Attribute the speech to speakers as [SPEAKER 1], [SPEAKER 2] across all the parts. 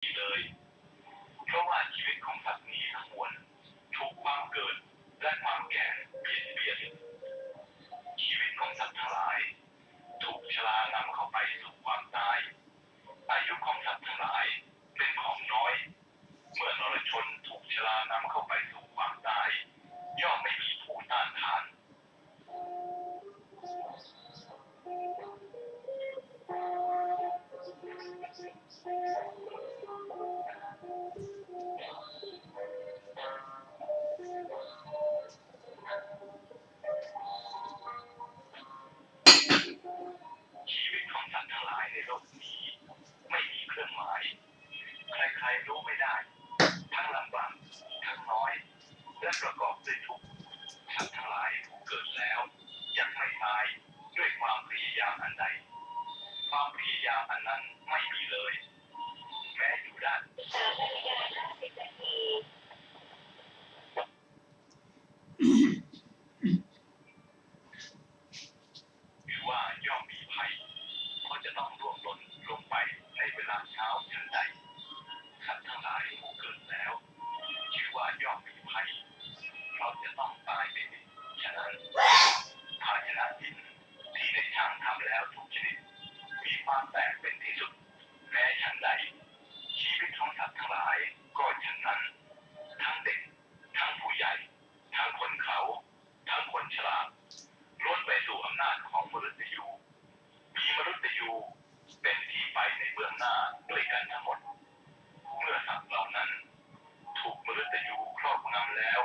[SPEAKER 1] เลยเพราะว่าชีวิตของสัตว์นี้ทั้งมวลถูกความเกิดและความแก่เบียดเบียนชีวิตของสัตว์ทั้งหลายถูกชรานำเข้าไปสู่ความตายอายุของสัตว์ทั้งหลายเป็นของน้อยเมื่อนรชนถูกชรานำเข้าไปสู่ความตายย่อมไม่มีผู้ต้านทานชีวิตของสัตว์ทั้งหลายในโลกนี้ไม่มีเครื่องหมายใครๆรู้ไม่ได้ทั้งลำบากทั้งน้อยและประกอบด้วยทุกข์สัตว์ทั้งหลายผู้เกิดแล้วยังไม่ตายด้วยความพยายามอันใดความพยายามอันนั้นไม่มีเลยแม้อยู่ได้หรือว่าย่อมมีภัยก็จะต้องร่วงหล่นลงไปในเวลาเช้าทันใดสัตว์ทั้งหลายผู้เกิดแล้วชื่อว่าย่อมมีภัยเราจะต้องตายไปฉะนั้นภาชนะดินที่ได้ช่างทำแล้วทุกชนิดมีความแตกเป็นที่สุดแม้ฉันใดชีวิตของสัตว์ทั้งหลายก็ฉันนั้นทั้งเด็กทั้งผู้ใหญ่ทั้งคนเขาทั้งคนชราล้วนไปสู่อำนาจของมฤตยูมีมฤตยูเป็นที่ไปในเบื้องหน้าด้วยกันทั้งหมดเมื่อสัตว์เหล่านั้นถูกมฤตยูครอบงำแล้ว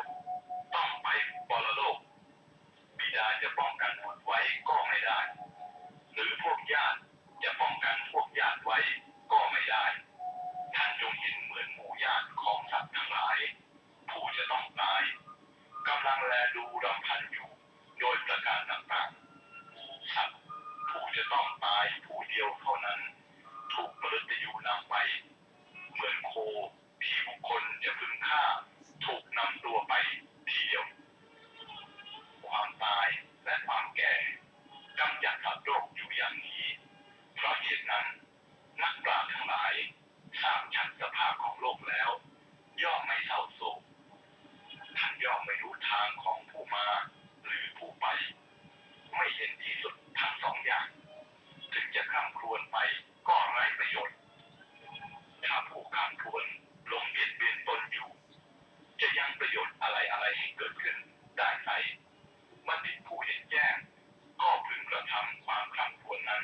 [SPEAKER 1] ต้องไปปรโลกบิดาจะป้องกันบุตรไว้ก็ไม่ได้หรือพวกญาติจะป้องกันพวกญาติไว้ก็ไม่ได้ท่านจงเห็นเหมือนหมู่ญาติของสัตว์ทั้งหลายผู้จะต้องตายกำลังแลดูรำพันอยู่โดยประการต่างๆสัตว์ผู้จะต้องตายผู้เดียวเท่านั้นถูกมฤตยูนำไปเหมือนโคที่บุคคลจะพึงฆ่าถูกนำตัวไปทีเดียวความตายและความแก่กำจัดสัตว์โลกอยู่อย่างนี้เพราะเหตุนั้นนักปราชญ์ทั้งหลายทราบชัดสภาพของโลกแล้วย่อมไม่เศร้าโศกท่านย่อมไม่รู้ทางของผู้มาหรือผู้ไปไม่เห็นที่สุดทั้งสองอย่างถึงจะข้ามครวญไปก็ไร้ประโยชน์ถ้าผู้ข้ามครวญหลงเบียดเบียนตนอยู่จะยังประโยชน์อะไรให้เกิดขึ้นได้ไหมบัณฑิตผู้เห็นแจ้งก็พึงกระทำความข้ามครวญนั้น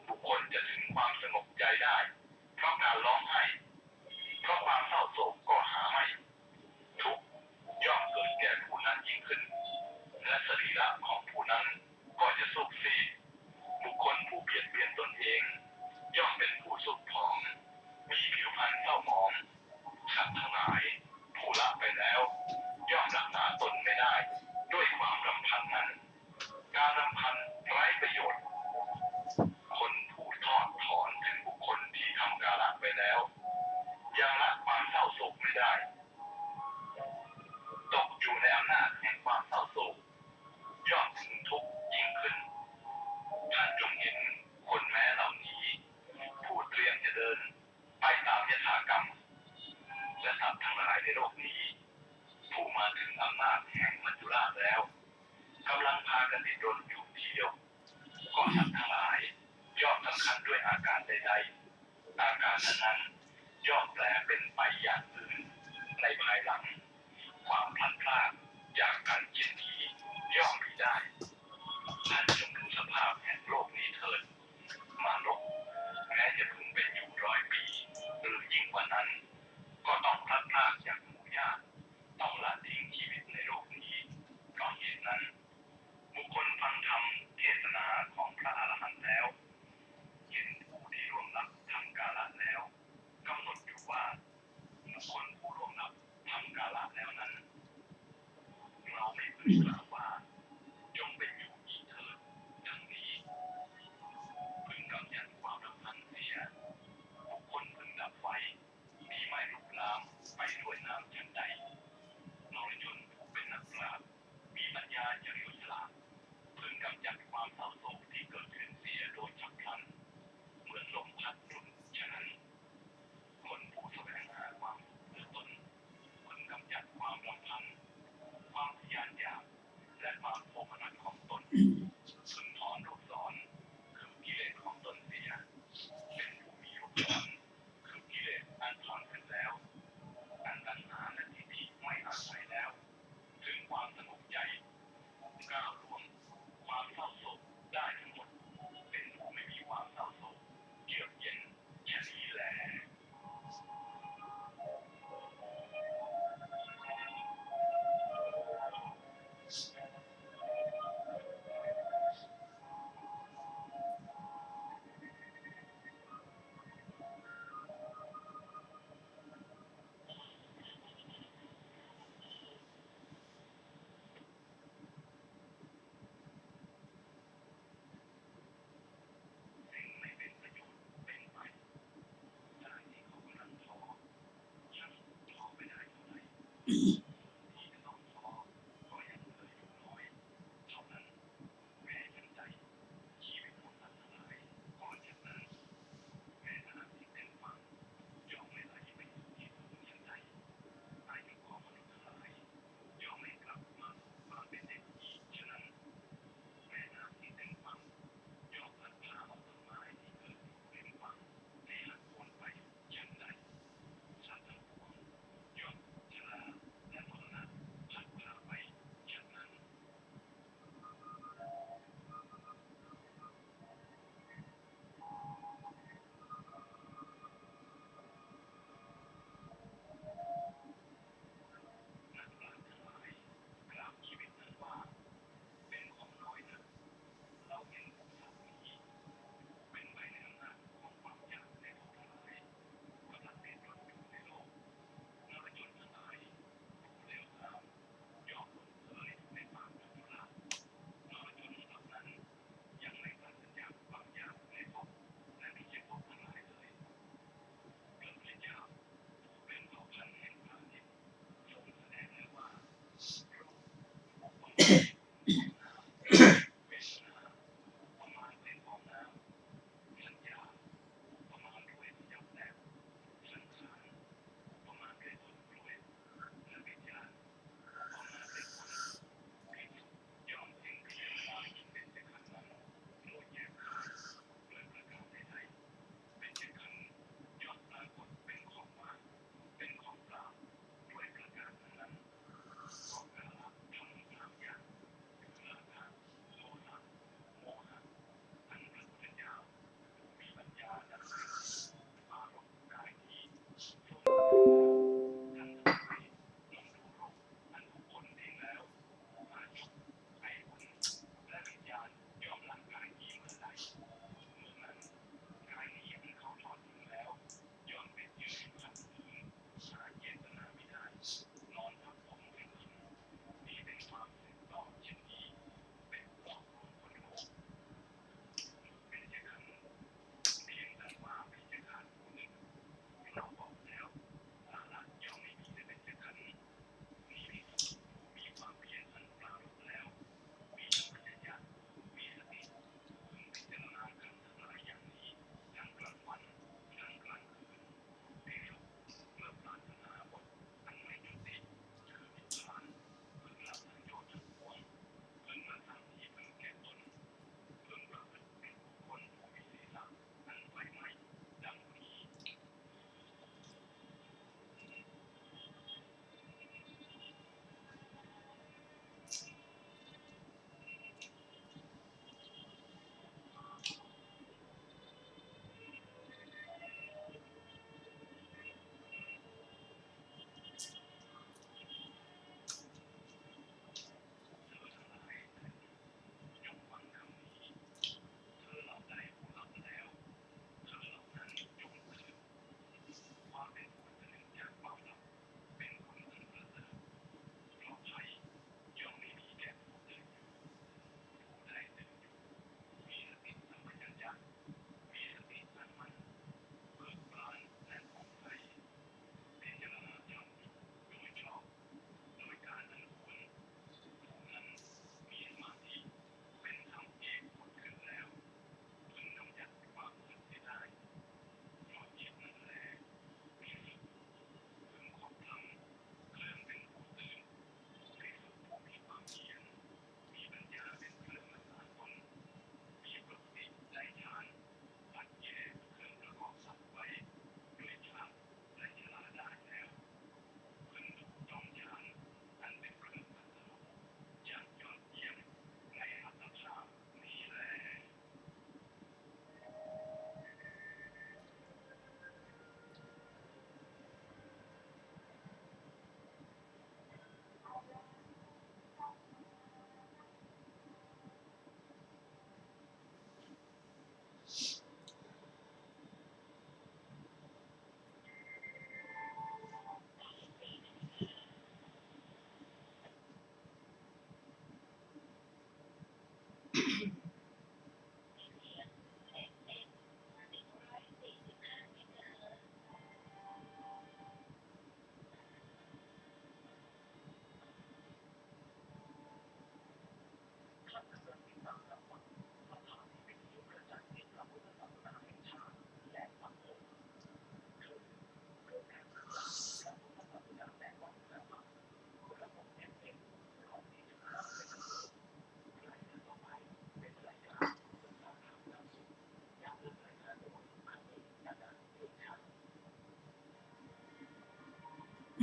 [SPEAKER 1] บุคคลจะถึงความสงบใจได้เพราะการร้องไห้เพราะความเศร้าโศกก็หาไม่ทุกข์ย่อมเกิดแก่ผู้นั้นยิ่งขึ้นและสรีระของผู้นั้นก็จะทรุดซีดบุคคลผู้เบียดเบียนตนเองย่อมเป็นผู้สุดผอมมีผิวพรรณเศร้าหมองสัตว์ทั้งหลายผู้ละไปแล้วย่อมรักษาตนไม่ได้ด้วยความรำพันนั้นการรำพันไร้ประโยชน์คนผู้ทอดถอนถึงบุคคลที่ทำกาละไปแล้วยังละความเศร้าโศกไม่ได้ตกอยู่ในอำนาจแห่งความเศร้าโศกย่อมถึงทุกข์ยิ่งขึ้นท่านจงเห็นคนแม้เหล่านี้ผู้เตรียมจะเดินไปตามยถากรรมและสัตว์ทั้งหลายในโลกนี้ผู้มาถึงอำนาจแห่งมัจจุราชแล้วกำลังพากันดิ้นรนอยู่ทีเดียวก็สัตว์ทั้งหลายย่อมสำคัญด้วยอาการใดๆอาการนั้นๆย่อมแปลเป็นไปอย่างอื่นในภายหลังความพลัดพรากจากกันเช่นนี้ย่อมมีได้ท่านจงดูสภาพแห่งโลกนี้เถิดมารกแม้จะพึงเป็นอยู่100 ปีหรือยิ่งกว่านั้นก็ต้องพลัดพรากจากหมู่ญาติต้องละทิ้งชีวิตในโลกนี้เพราะเหตุนั้นบุคคลฟังธรรมเทศนาของพระอรหันต์แล้วเห็นผู้ที่ร่วงลับทำกาละแล้วกำหนดอยู่ว่าบุคคลผู้ร่วงลับทำกาละแล้วนั้นเราไม่พึงกล่าวว่าจงเป็นอยู่อีกเถิดทั้งนี้พึงกำจัดความรำพันเสียบุคคลพึงดับไฟที่ไม่ลุกลาม
[SPEAKER 2] น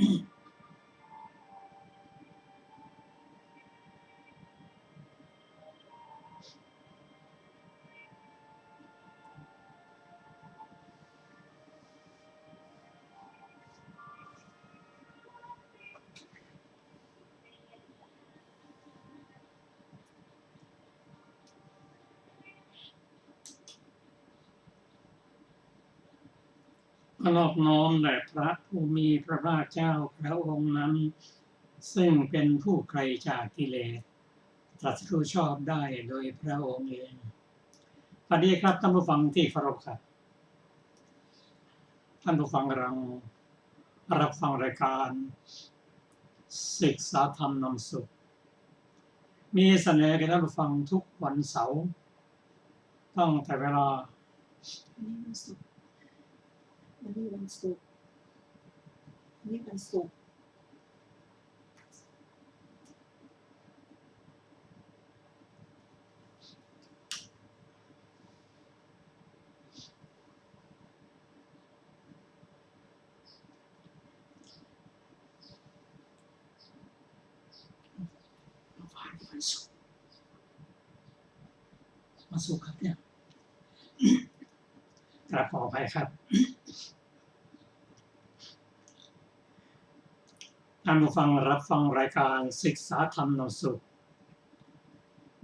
[SPEAKER 2] อบน้อมแด่พระผู้มีพระภาคเจ้าพระองค์นั้นซึ่งเป็นผู้ไกลจากกิเลสตรัสรู้ชอบได้โดยพระองค์เองสวัสดีครับท่านผู้ฟังที่เคารพครับท่านผู้ฟังกำลังรับฟังรายการศึกษาธรรมนำสุขมีเสนอแก่ท่านผู้ฟังทุกวันเสาร์ตั้งแต่เวลา
[SPEAKER 3] วันนี้วันศุกร์นี่วันศุกร์
[SPEAKER 2] วันศุกร์ครับเนี่ยกราบขออภัยครับท่านผู้ฟังรับฟังรายการศึกษาธรรมนำสุข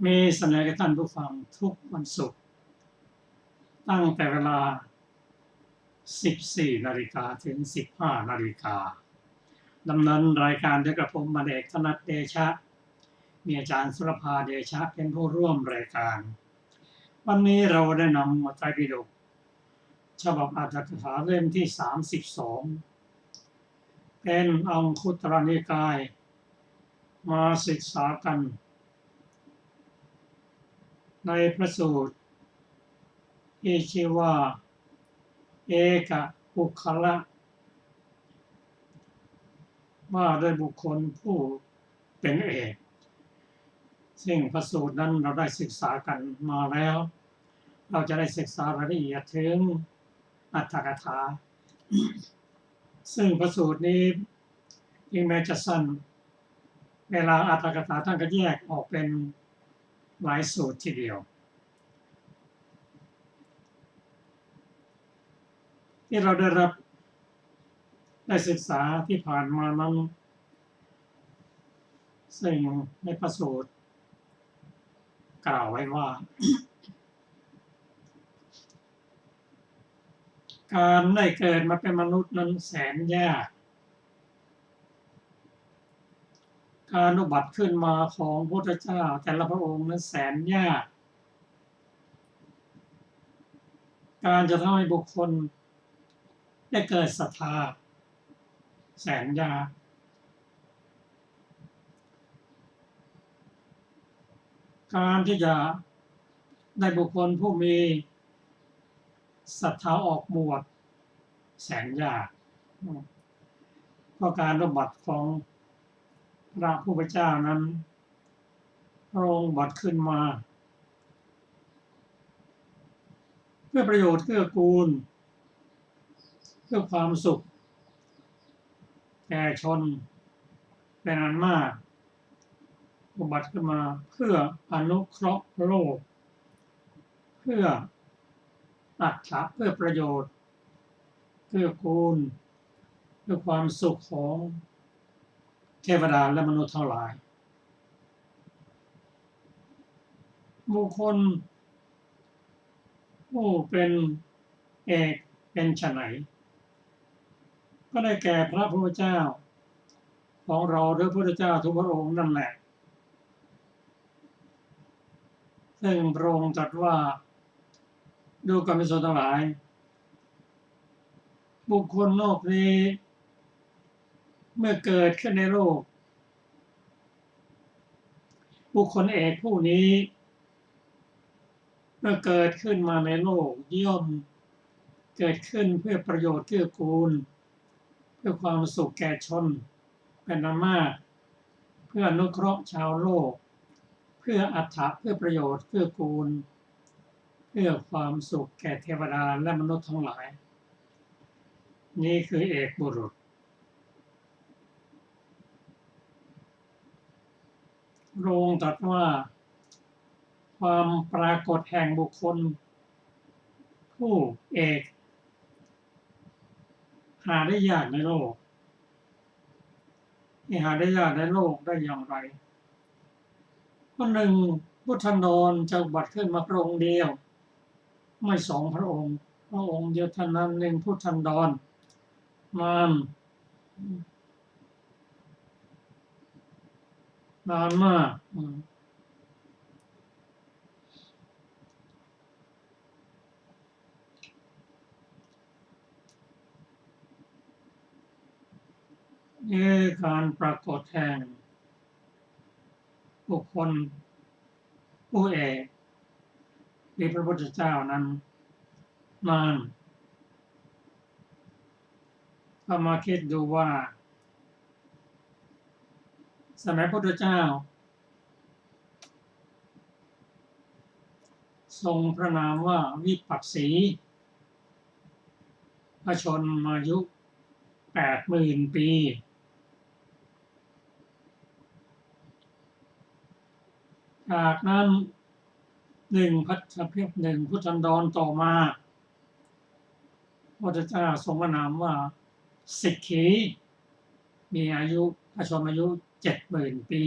[SPEAKER 2] มีเสนอแก่ท่านผู้ฟังทุกวันศุกร์ตั้งแต่เวลา 14 นาฬิกาถึง 15 นาฬิกาดำเนินรายการด้วยกระผมมเอกธนัทเดชะมีอาจารย์สุรภาเดชะเป็นผู้ร่วมรายการวันนี้เราได้นำไตรปิฎกฉบับอรรถกถาเล่มที่ 32เป็นอังคุตรนิกายมาศึกษากันในพระสูตรที่ชื่อว่าเอกปุคละว่าด้วยบุคคลผู้เป็นเอกซึ่งพระสูตรนั้นเราได้ศึกษากันมาแล้วเราจะได้ศึกษารายละเอียดถึงอรรถกถาซึ่งพระสูตรนี้ถึงแม้จะสั้นเวลาอรรถกถาท่านก็แยกออกเป็นหลายสูตรทีเดียวที่เราได้ศึกษาที่ผ่านมานั้นซึ่งในพระสูตรกล่าวไว้ว่าการได้เกิดมาเป็นมนุษย์นั้นแสนยากการอุบัติขึ้นมาของพระพุทธเจ้าแต่ละพระองค์นั้นแสนยากการจะทำให้บุคคลได้เกิดศรัทธาแสนยากการที่จะได้บุคคลผู้มีศรัทธาออกบวชแสนยากเพราะการอุบัติของพระผู้เป็นเจ้านั้นพระองค์บัติขึ้นมาเพื่อประโยชน์เพื่อกูลเพื่อความสุขแก่ชนเป็นอันมากอุบัติขึ้นมาเพื่ออนุเคราะห์โลกเพื่ออัตถะเพื่อประโยชน์เพื่อกูลเพื่อความสุขของเทวดาและมนุษย์ทั้งหลายบุคคลผู้เป็นเอกเป็นไฉนก็ได้แก่พระพุทธเจ้าของเราหรือพระพุทธเจ้าทุกพระองค์นั่นแหละซึ่งพระองค์ตรัสว่าดูกรรมชนทั้งหลายบุคคลโลกนี้เมื่อเกิดขึ้นในโลกบุคคลเอกผู้นี้เมื่อเกิดขึ้นมาในโลกย่อมเกิดขึ้นเพื่อประโยชน์เกื้อกูลเพื่อความสุขแก่ชนเป็นอันมากเพื่ออนุเคราะห์ชาวโลกเพื่ออัตถะเพื่อประโยชน์เกื้อกูลเพื่อความสุขแก่เทวดาและมนุษย์ทั้งหลายนี่คือเอกบุรุษ พระองค์ตรัสว่าความปรากฏแห่งบุคคลผู้เอกหาได้ยากในโลกที่หาได้ยากในโลกได้อย่างไรวันหนึ่งพุทธันดรจะอุบัติขึ้นมาพระองค์เดียวไม่สองพระองค์พระองค์เดียวเท่านั้นหนึ่งพุทธันดรนานมากนี่การปรากฏแห่งบุคคลผู้เอกที่พระพุทธเจ้านั้นนานก็มาคิดดูว่าสมัยพระพุทธเจ้าทรงพระนามว่าวิปัสสีพระชนมายุ 80,000 ปีจากนั้นหนึ่งพุทธันดรต่อมาพระพุทธเจ้าทรงพระนามว่าสิกขีมีอายุพระชนมายุ 70,000 ปี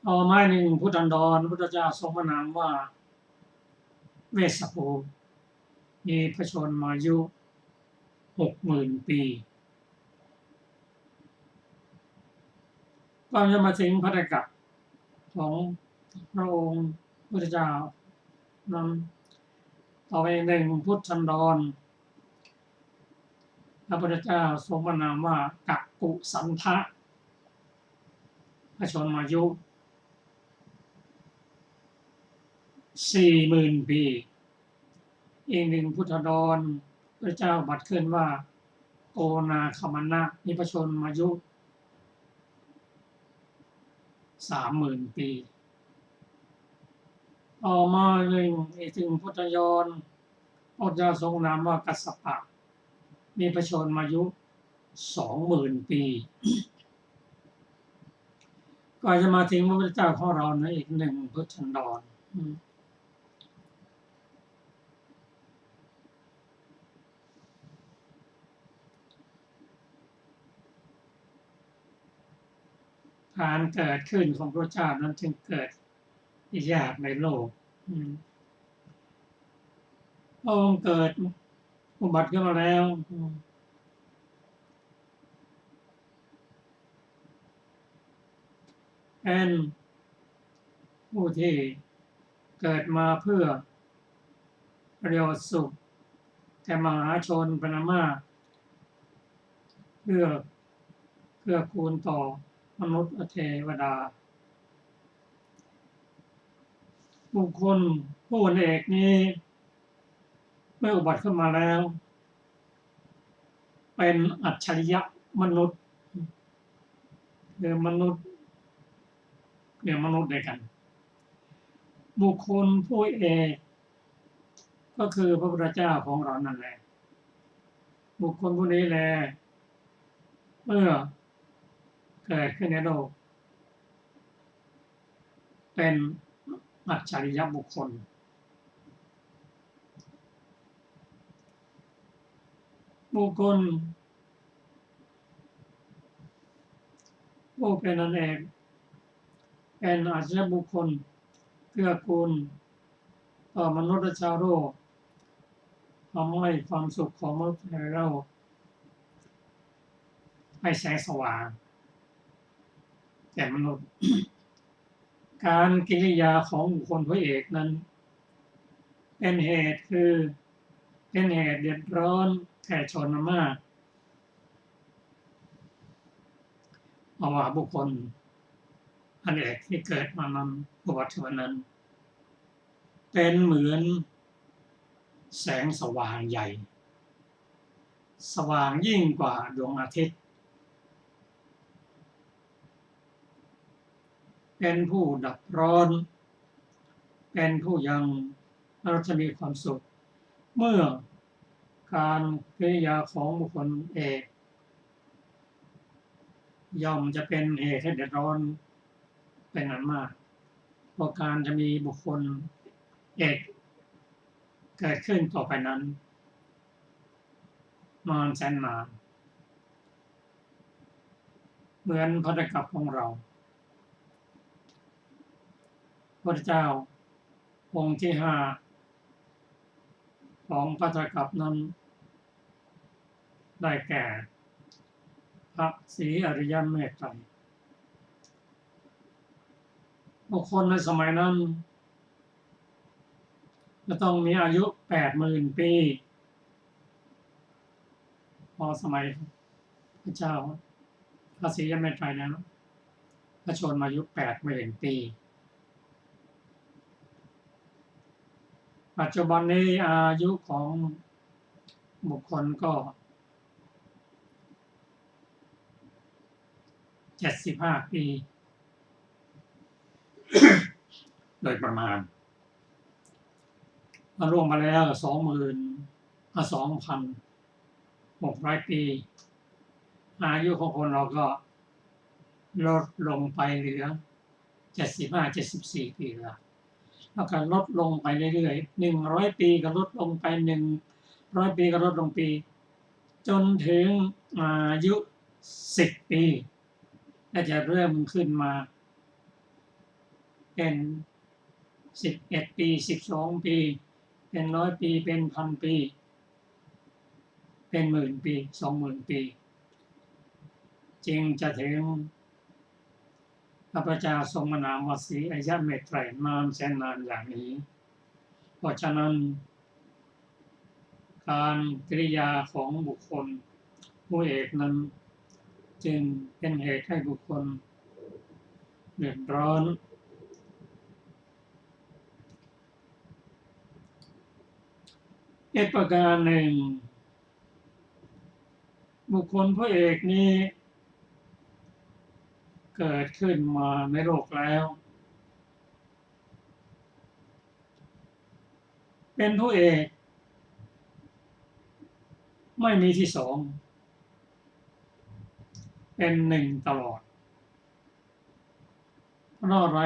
[SPEAKER 2] ต่อมาหนึ่งพุทธันดรพระพุทธเจ้าทรงพระนามว่าเวสสภูมีพระชนมายุ 60,000 ปีก็จะมาถึงพระตกัปของพระองค์พุทธเจ้านั้นต่อไปหนึ่งพุทธันดรพระพุทธเจ้าทรงพระนามว่ากัปปุสันทะพระชนมายุ 40,000 ปีอีกหนึ่งพุทธันดรพระเจ้าบัตรขึ้นว่าโกนาคมัณณะมีพระชนมายุ 30,000 ปีต่อมาหนึ่งถึงพุทธยนต์พระเจ้าทรงนามว่ากัสสปะมีพระชนมายุ 20,000 ปีก็จะมาถึงพระพุทธเจ้าของเรานะอีกหนึ่งพุทธันดรการเกิดขึ้นของพระเจ้านั้นจึงเกิดยากในโลกพระองค์เกิดอุบัติขึ้นมาแล้วเป็นผู้ที่เกิดมาเพื่อประโยชน์สุขแก่มหาชนเป็นอันมากเพื่อคูณต่อมนุษย์เทวดาบุคคลผู้เอกนี้เมื่ออุบัติขึ้นมาแล้วเป็นอัจฉริยะมนุษย์คือมนุษย์ด้วยกันบุคคลผู้เอกก็คือพระพุทธเจ้าของเรานั่นแหละบุคคลผู้นี้แหละเมื่อเกิดขึ้นในโลกเป็นอัจฉริยะบุคคลผู้เป็นอันเอกเป็นอัจฉริยะบุคคลเกื้อกูลต่อมนุษย์ชาวโลกทำให้ความสุขของมนุษย์เราให้แสงสว่างแก่มนุษย์ การกิริยาของบุคคลผู้เอกนั้นเป็นเหตุเดือดร้อนแก่ชนมากเพราะว่าบุคคลอันเอกที่เกิดมานั้นอุบัติขึ้นนั้นเป็นเหมือนแสงสว่างใหญ่สว่างยิ่งกว่าดวงอาทิตย์เป็นผู้ดับร้อนเป็นผู้ยังเราจะมีความสุขเมื่อการกิริยาของบุคคลเอก ย่อมจะเป็นเหตุให้เดือดร้อนเป็นอันมากเพราะการจะมีบุคคลเอกเกิดขึ้นต่อไปนั้นนานแสนนานเหมือนพระตกับของเราพระเจ้าองค์ที่ห้าของพระตกับนั้นได้แก่พระศรีอริยเมตไตรบุคคลในสมัยนั้นจะต้องมีอายุ80,000 ปีพอสมัยพระเจ้าพระศรีอริยเมตไตรนั้นพระชนมายุ80,000 ปีปัจจุบันนี้อายุของบุคคลก็75 ปีโดยประมาณร่วมมาแล้ว2,600 ปี อายุของคนเราก็ลดลงไปเหลือ75-74 ปีแล้วก็ลดลงไปเรื่อยๆ100 ปีก็ลดลงไป100 ปีก็ลดลงปีจนถึงอายุ10 ปีก็จะเริ่มขึ้นมาเป็น11 ปี12 ปีเป็น100 ปีเป็น1,000 ปีเป็น10,000 ปี20,000 ปีจึงจะถึงพระพุทธเจ้าทรงนามว่าศรีอริยเมตไตรนานแสนนานอย่างนี้เพราะฉะนั้นการกิริยาของบุคคลผู้เอกนั้นจึงเป็นเหตุให้บุคคลเดือดร้อนอีกประการหนึ่งบุคคลผู้เอกนี้เกิดขึ้นมาในโลกแล้วเป็นผู้เอกไม่มีที่สองเป็นหนึ่งตลอดเพราะอะไร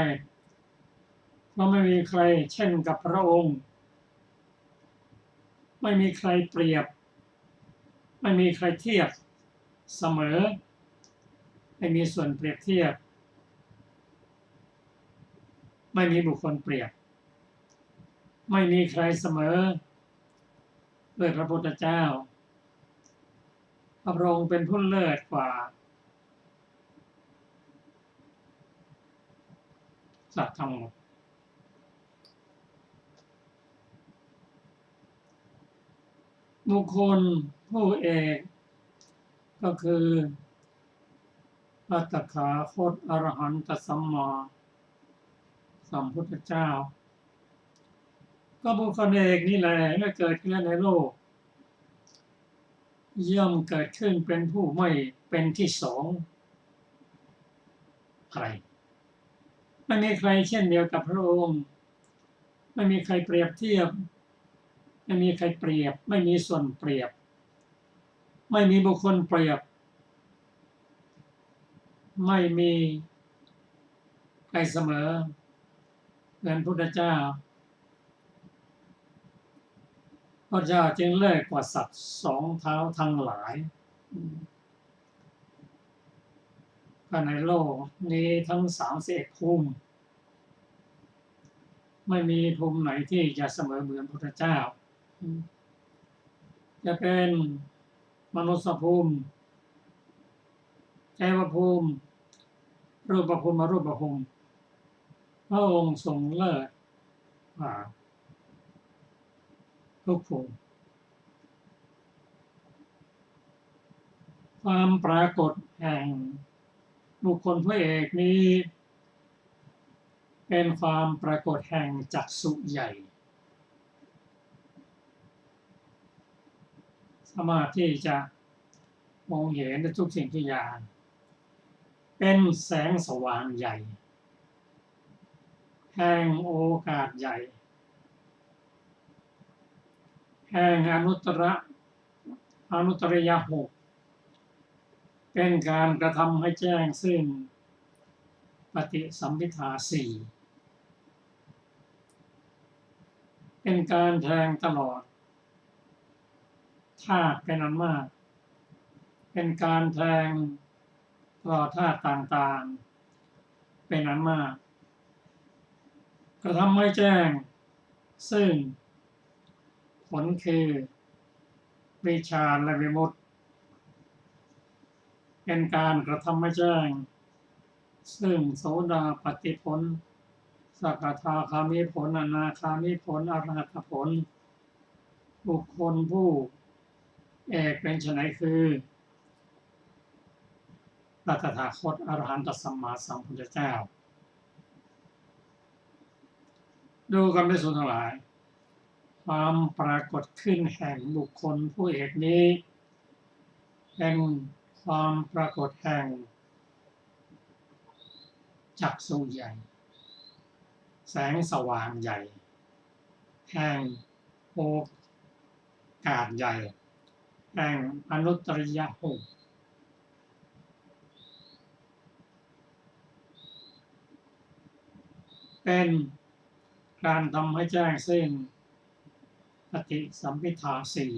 [SPEAKER 2] เพราะไม่มีใครเช่นกับพระองค์ไม่มีใครเปรียบไม่มีใครเทียบเสมอไม่มีส่วนเปรียบเทียบไม่มีบุคคลเปรียบไม่มีใครเสมอด้วยพระพุทธเจ้าพระองค์เป็นผู้เลิศกว่าสัตว์ทั้งหมดบุคคลผู้เอกก็คือพระตถาคตอรหันตสัมมาสัมพุทธเจ้าก็บุคคลเอกนี่แหละเมื่อเกิดขึ้นในโลกย่อมเกิดขึ้นเป็นผู้ไม่เป็นที่สองใครไม่มีใครเช่นเดียวกับพระองค์ไม่มีใครเปรียบเทียบไม่มีใครเปรียบไม่มีส่วนเปรียบไม่มีบุคคลเปรียบไม่มีใครเสมอเหมือนพระพุทธเจ้าพระเจ้าจึงเลิศกว่าสัตว์สองเท้าทั้งหลายก็ในโลกนี้ทั้ง31 ภูมิไม่มีภูมิไหนที่จะเสมอเหมือนพระพุทธเจ้าจะเป็นมนุษยภูมิเทวภูมิรูปภูมิอรูปภูมิพระองค์ทรงเลิศกว่าทุกภูมิความปรากฏแห่งบุคคลพระเอกนี้เป็นความปรากฏแห่งจักษุใหญ่สามารถที่จะมองเห็นในทุกสิ่งทุกอย่างเป็นแสงสว่างใหญ่แห่งโอกาสใหญ่แห่งอนุตตริย6 เป็นการกระทำให้แจ้งซึ่งปฏิสัมภิทาสี่เป็นการแทงตลอดธาตุเป็นอันมากเป็นการแทงตลอดธาตุต่างๆเป็นอันมากกระทำให้แจ้งซึ่งผลคือวิชาและวิมุตติเป็นการกระทำให้แจ้งซึ่งโสดาปัตติผลสกทาคามิผลอนาคามิผลอรหัตผลบุคคลผู้เอกเป็นไฉนคือพระตถาคตอรหันตสัมมาสัมพุทธเจ้าดูกันภิกษุทั้งหลายความปรากฏขึ้นแห่งบุคคลผู้เอกนี้เป็นความปรากฏแห่งจักษุใหญ่แสงสว่างใหญ่แห่งโอกาสใหญ่แห่งอนุตตริยหกเป็นการทำให้แจ้งซึ่งปฏิสัมภิทาสี่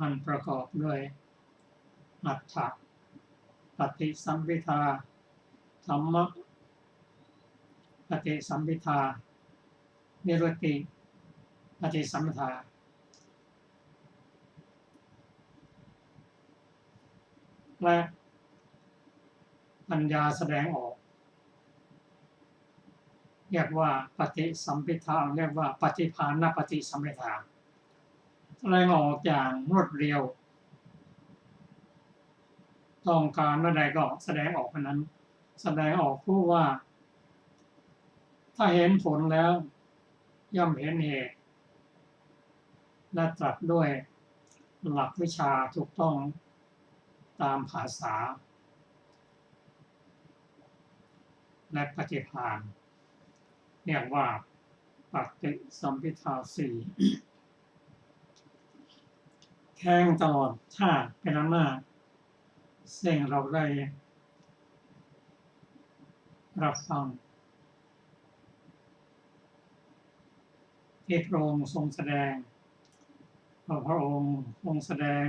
[SPEAKER 2] มันประกอบด้วยอัฏฐปฏิสัมภิทาธัมมปฏิสัมภิทานิรุตติปฏิสัมภิทาและปัญญาแสดงออกเรียกว่าปฏิสัมภิทาเรียกว่าปฏิภาณปฏิสัมภิทาแสดงออกอย่างรวดเร็วต้องการเมื่อใดก็แสดงออกเมื่อนั้นแสดงออกผู้ว่าถ้าเห็นผลแล้วย่อมเห็นเหตุและตรัสด้วยหลักวิชาถูกต้องตามภาษาและปฏิภาณเรียกว่าปฏิสัมภิทาสี่แทงตลอดธาตุเป็นอันมากซึ่งเราได้รับฟังที่พระองค์ทรงแสดงพระองค์ทรงแสดง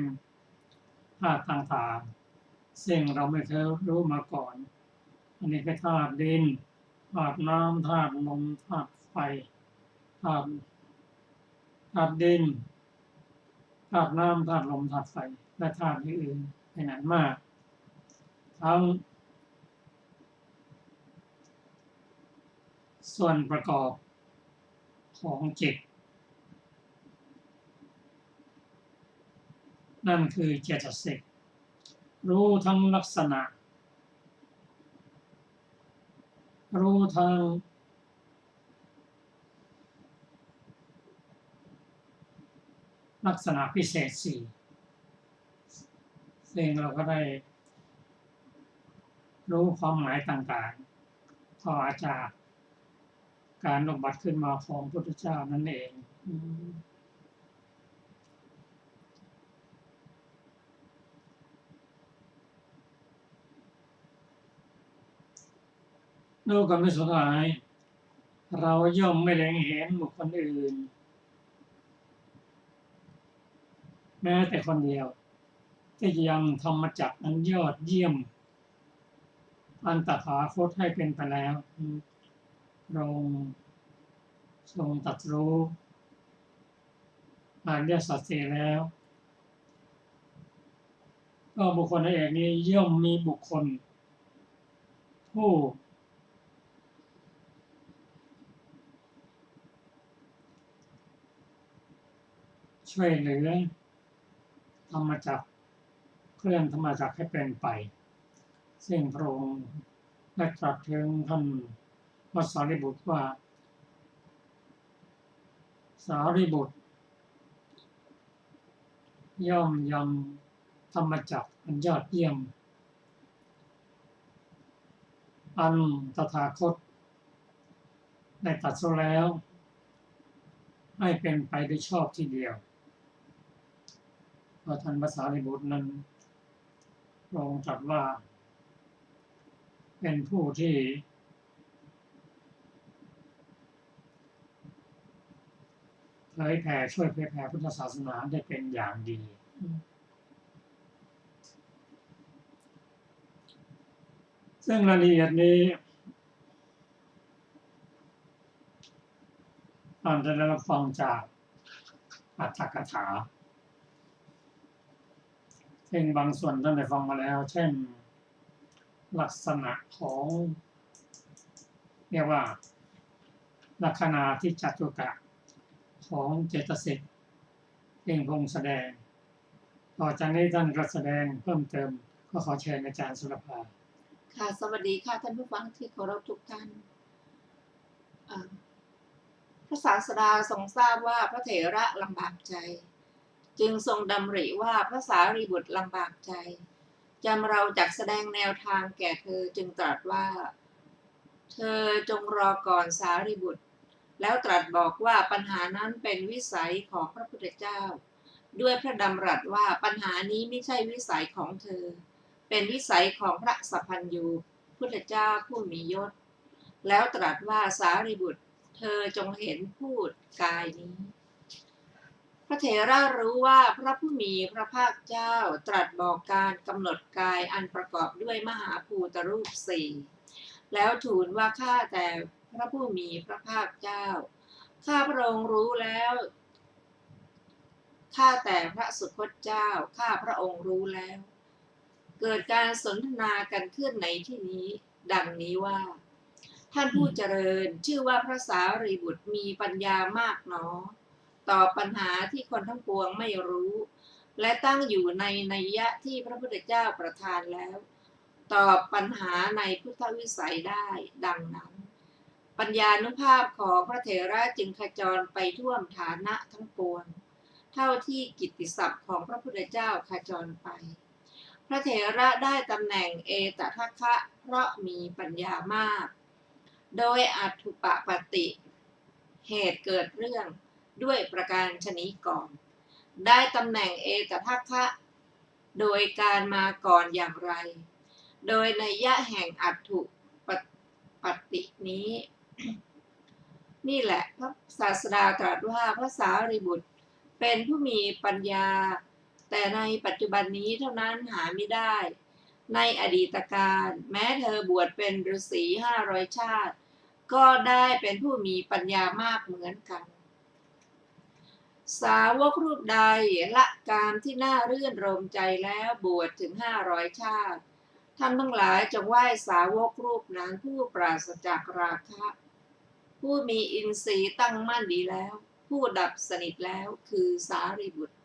[SPEAKER 2] ธาตุต่างๆซึ่งเราไม่เคยรู้มาก่อนอันนี้คือธาตุดินธาตุน้ำธาตุลมธาตุไฟธาตุดินธาตุน้ำธาตุลมธาตุไฟและธาตุอื่นๆเป็นอันมากทั้งส่วนประกอบของจิตนั่นคือเจตสิกรู้ทั้งลักษณะรู้ทั้งลักษณะพิเศษสี่ซึ่งเราก็ได้รู้ความหมายต่างๆต่อจากการอุบัติขึ้นมาของพระพุทธเจ้านั่นเองดูกันไม่สุดท้ายเราย่อมไม่เล็งเห็นบุคคลอื่นแม้แต่คนเดียวที่ยังธรรมจักรอันยอดเยี่ยมอันตถาคตให้เป็นไปแล้วเราทรงตรัสรู้อริยสัจสี่แล้วก็บุคคลเอกนี้ย่อมมีบุคคลผู้ช่วยเหลือธรรมจักรเคลื่อนธรรมจักรให้เป็นไปซึ่งพระองค์ได้ตรัสถึงท่านพระสารีบุตรว่าสารีบุตรย่อมยังธรรมจักรอันยอดเยี่ยมอันตถาคตได้ตรัสแล้วให้เป็นไปโดยชอบทีเดียวเพราะท่านพระสารีบุตรนั้น พระองค์ตรัสว่าเป็นผู้ที่ช่วยเผยแผ่พุทธศาสนาได้เป็นอย่างดีซึ่งรายละเอียดนี้ท่านจะได้รับฟังจากอรรถกถาซึ่งบางส่วนท่านได้ฟังมาแล้วเช่นลักษณะของเรียกว่าลักษณะที่จัตุกะของเจตสิกเองพงแสดงต่อจากนี้ท่านก็แสดงเพิ่มเติมก็ขอเชิญอาจารย์สุรภา
[SPEAKER 3] ค่ะสวัสดีค่ะท่านผู้ฟังที่เคารพทุกท่านพระศาสดาทรงทราบว่าพระเถระลำบากใจจึงทรงดำริว่าพระสารีบุตรลำบากใจจำเราจักแสดงแนวทางแก่เธอจึงตรัสว่าเธอจงรอก่อนสารีบุตรแล้วตรัสบอกว่าปัญหานั้นเป็นวิสัยของพระพุทธเจ้าด้วยพระดำรัสว่าปัญหานี้ไม่ใช่วิสัยของเธอเป็นวิสัยของพระสัพพัญญูพุทธเจ้าผู้มียศแล้วตรัสว่าสารีบุตรเธอจงเห็นพูดกายนี้พระเถระรู้ว่าพระผู้มีพระภาคเจ้าตรัสบอกการกำหนดกายอันประกอบด้วยมหาภูตรูปสี่แล้วทูลว่าข้าแต่พระผู้มีพระภาคเจ้าข้าพระองค์รู้แล้วข้าแต่พระสุคตเจ้าข้าพระองค์รู้แล้วเกิดการสนทนากันขึ้นในที่นี้ดังนี้ว่าท่านผู้เจริญชื่อว่าพระสารีบุตรมีปัญญามากหนอตอบปัญหาที่คนทั้งปวงไม่รู้และตั้งอยู่ในนัยยะที่พระพุทธเจ้าประทานแล้วตอบปัญหาในพุทธวิสัยได้ดังนั้นปัญญานุภาพของพระเถระจึงขจรไปท่วมฐานะทั้งปวงเท่าที่กิตติศัพท์ของพระพุทธเจ้าขจรไปพระเถระได้ตำแหน่งเอตทัคคะเพราะมีปัญญามากโดยอัตถุปปติเหตุเกิดเรื่องด้วยประการชนิดก่อนได้ตำแหน่งเอตทัคคะโดยการมาก่อนอย่างไรโดยนัยยะแห่งอัตถุปตินี้ นี่แหละพระศาสดาตรัสว่าพระสารีบุตรเป็นผู้มีปัญญาแต่ในปัจจุบันนี้เท่านั้นหาไม่ได้ในอดีตการแม้เธอบวชเป็นฤาษี500 ชาติก็ได้เป็นผู้มีปัญญามากเหมือนกันสาวกรูปใดละกามที่น่ารื่นรมใจแล้วบวชถึง500 ชาติท่านทั้งหลายจงไหว้สาวกรูปนั้นผู้ปราศจากราคะผู้มีอินทรีย์ตั้งมั่นดีแล้วผู้ดับสนิทแล้วคือสารีบุตร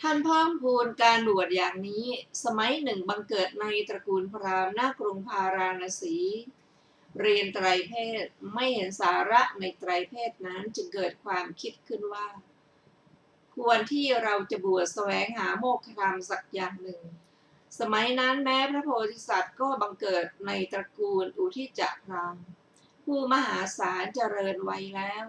[SPEAKER 3] ท่านเพิ่มพูนการบวชอย่างนี้สมัยหนึ่งบังเกิดในตระกูลพราหมณ์ณกรุงพาราณสีเรียนไตรเพศไม่เห็นสาระในไตรเพศนั้นจึงเกิดความคิดขึ้นว่าควรที่เราจะบวชแสวงหาโมฆะธรรมสักอย่างหนึ่งสมัยนั้นแม้พระโพธิสัตว์ก็บังเกิดในตระกูลอุทิจักพราหมณ์ผู้มหาศาลเจริญวัยแล้ว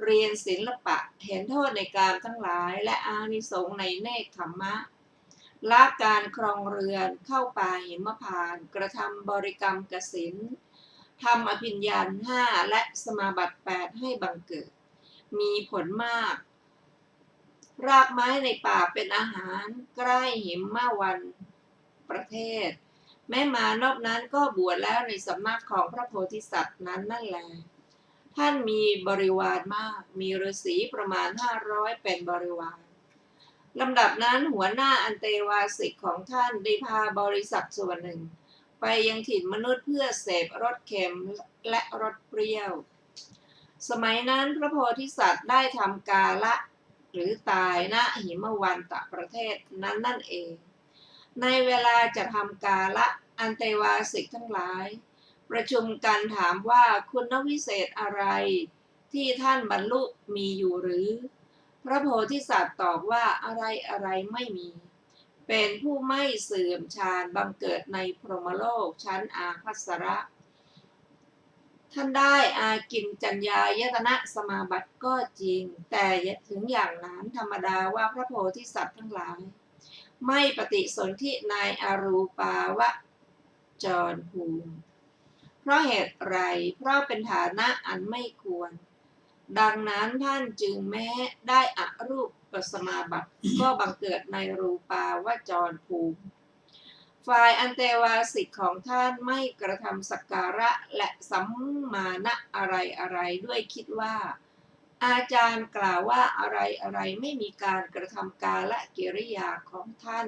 [SPEAKER 3] เรียนศิลปะเห็นโทษในการทั้งหลายและอานิสงส์ในเนกขัมมะละการครองเรือนเข้าป่าหิมพานต์กระทำบริกรรมกสิณทำอภิญญา5และสมาบัติ8ให้บังเกิดมีผลมากรากไม้ในป่าเป็นอาหารใกล้หิมวันประเทศแม้มานพนั้นก็บวชแล้วในสำนักของพระโพธิสัตว์นั้นนั่นแลท่านมีบริวารมากมีฤาษีประมาณ500เป็นบริวารลำดับนั้นหัวหน้าอันเตวาสิกของท่านได้พาบริษัทส่วนหนึ่งไปยังถิ่นมนุษย์เพื่อเสพรสเค็มและรสเปรี้ยวสมัยนั้นพระโพธิสัตว์ได้ทำกาละหรือตายณหิมวันตะประเทศนั้นนั่นเองในเวลาจะทำกาละอันเตวาสิกทั้งหลายประชุมกันถามว่าคุณวิเศษอะไรที่ท่านบรรลุมีอยู่หรือพระโพธิสัตว์ตอบว่าอะไรไม่มีเป็นผู้ไม่เสื่อมฌานบังเกิดในพรหมโลกชั้นอาภัสระ ท่านได้อากินจัญญายตนะสมาบัติก็จริงแต่ถึงอย่างนั้นธรรมดาว่าพระโพธิสัตว์ทั้งหลายไม่ปฏิสนธิในอรูปาวจรภูมิเพราะเหตุไรเพราะเป็นฐานะอันไม่ควรดังนั้นท่านจึงแม้ได้อรูปสมาบัติก็บังเกิดในรูปาวจรภูมิฝ่ายอันเตวาสิกของท่านไม่กระทำสักการะและสัมมานะอะไรด้วยคิดว่าอาจารย์กล่าวว่าอะไรไม่มีการกระทำกาลกิริยาของท่าน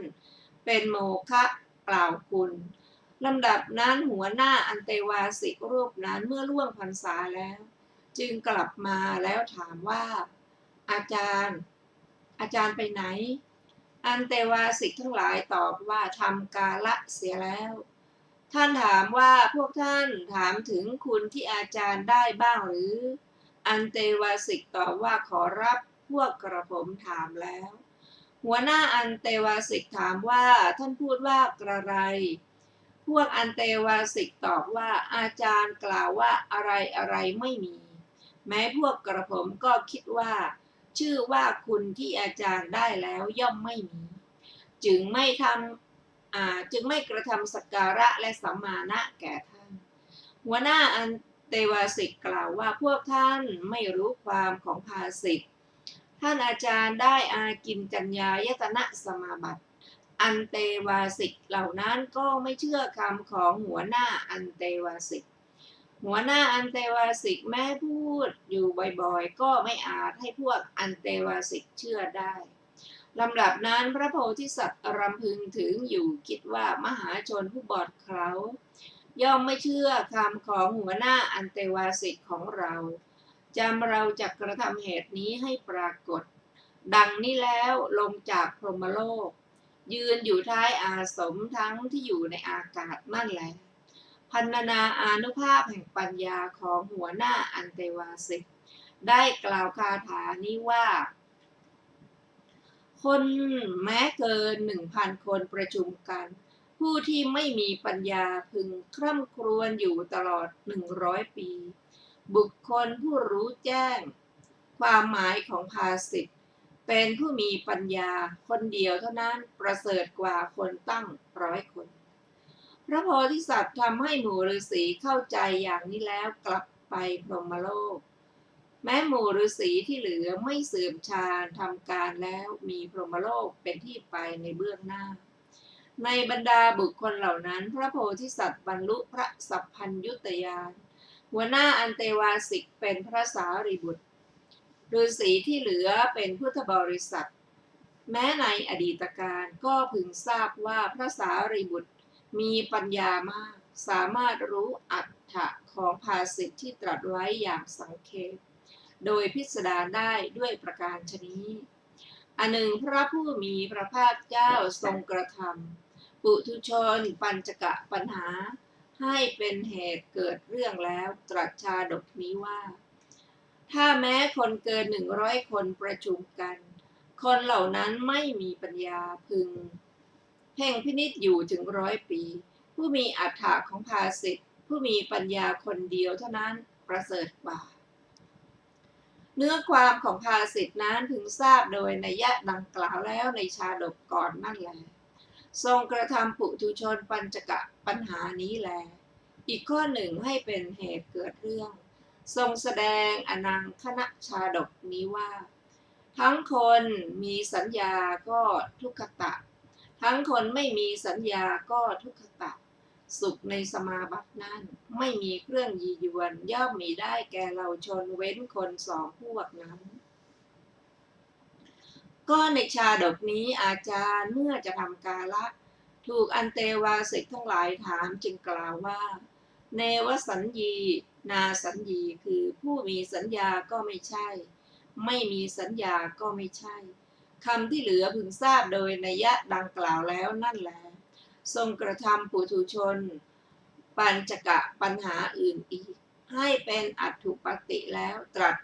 [SPEAKER 3] เป็นโมฆะเปล่าคุณลำดับนั้นหัวหน้าอันเตวาสิกรูปนั้นเมื่อล่วงพรรษาแล้วจึงกลับมาแล้วถามว่าอาจารย์ไปไหนอันเตวาสิกทั้งหลายตอบว่าทำกาละเสียแล้วท่านถามว่าพวกท่านถามถึงคุณที่อาจารย์ได้บ้างหรืออันเตวาสิกตอบว่าขอรับพวกกระผมถามแล้วหัวหน้าอันเตวาสิกถามว่าท่านพูดว่ากระไรพวกอันเตวาสิกตอบว่าอาจารย์กล่าวว่าอะไรไม่มีแม้พวกกระผมก็คิดว่าชื่อว่าคุณที่อาจารย์ได้แล้วย่อมไม่มีจึงไม่กระทำสักการะและสัมมานะแก่ท่านหัวหน้าอันเตวาสิกกล่าวว่าพวกท่านไม่รู้ความของภาสิทธิ์ท่านอาจารย์ได้อากินจัญญายตนะสมาบัติอันเตวาสิกเหล่านั้นก็ไม่เชื่อคำของหัวหน้าอันเตวาสิกหัวหน้าอันเตวาสิกแม้พูดอยู่บ่อยๆก็ไม่อาจให้พวกอันเตวาสิกเชื่อได้ลำดับนั้นพระโพธิสัตว์รำพึงถึงอยู่คิดว่ามหาชนผู้บอดเขาย่อมไม่เชื่อคำของหัวหน้าอันเตวาสิกของเราเราจะกระทำเหตุนี้ให้ปรากฏดังนี้แล้วลงจากพรหมโลกยืนอยู่ท้ายอาสมทั้งที่อยู่ในอากาศนั่นแหละพรรณนาอานุภาพแห่งปัญญาของหัวหน้าอันเตวาสิกได้กล่าวคาถานี้ว่าคนแม้เกิน 1,000 คนประชุมกันผู้ที่ไม่มีปัญญาพึงคร่ำครวญอยู่ตลอด100 ปีบุคคลผู้รู้แจ้งความหมายของภาษิตเป็นผู้มีปัญญาคนเดียวเท่านั้นประเสริฐกว่าคนตั้ง100 คนพระโพธิสัตว์ทำให้หมู่ฤาษีเข้าใจอย่างนี้แล้วกลับไปพรหมโลกแม้หมู่ฤาษีที่เหลือไม่เสื่อมฌานทำการแล้วมีพรหมโลกเป็นที่ไปในเบื้องหน้าในบรรดาบุคคลเหล่านั้นพระโพธิสัตว์บรรลุพระสัพพัญญุตญาณหัวหน้าอันเตวาสิกเป็นพระสารีบุตรฤาษีที่เหลือเป็นพุทธบริษัทแม้ในอดีตการก็พึงทราบว่าพระสารีบุตรมีปัญญามากสามารถรู้อรรถะของภาษิตที่ตรัสไว้อย่างสังเขปโดยพิสดารได้ด้วยประการฉนี้อันหนึ่งพระผู้มีพระภาคเจ้าทรงกระทำปุถุชนปัญจกะปัญหาให้เป็นเหตุเกิดเรื่องแล้วตรัสชาดกนี้ว่าถ้าแม้คนเกิน100 คนประชุมกันคนเหล่านั้นไม่มีปัญญาพึงเพ่งพินิจอยู่ถึง100 ปีผู้มีอรรถะของภาษิตผู้มีปัญญาคนเดียวเท่านั้นประเสริฐกว่าเนื้อความของภาษิตนั้นพึงทราบโดยนัยยะดังกล่าวแล้วในชาดกก่อนนั่นแลทรงกระทำปุถุชนปัญจกะปัญหานี้แลอีกข้อหนึ่งให้เป็นเหตุเกิดเรื่องทรงแสดงอนังคณชาดกนี้ว่าทั้งคนมีสัญญาก็ทุกขตะทั้งคนไม่มีสัญญาก็ทุกขตะสุขในสมาบัตินั้นไม่มีเครื่องยียวนย่อมมีได้แก่เราชนเว้นคน2 พวกนั้นก็ในชาดกนี้อาจารย์เมื่อจะทำกาละถูกอันเตวาสิกทั้งหลายถามจึงกล่าวว่าเนวสัญญีนาสัญญีคือผู้มีสัญญาก็ไม่ใช่ไม่มีสัญญาก็ไม่ใช่คำที่เหลือพึงทราบโดยนัยยะดังกล่าวแล้วนั่นแหละทรงกระทำปุถุชนปัญจกะปัญหาอื่นอีกให้เป็นอัตถุปติแล้วตรัส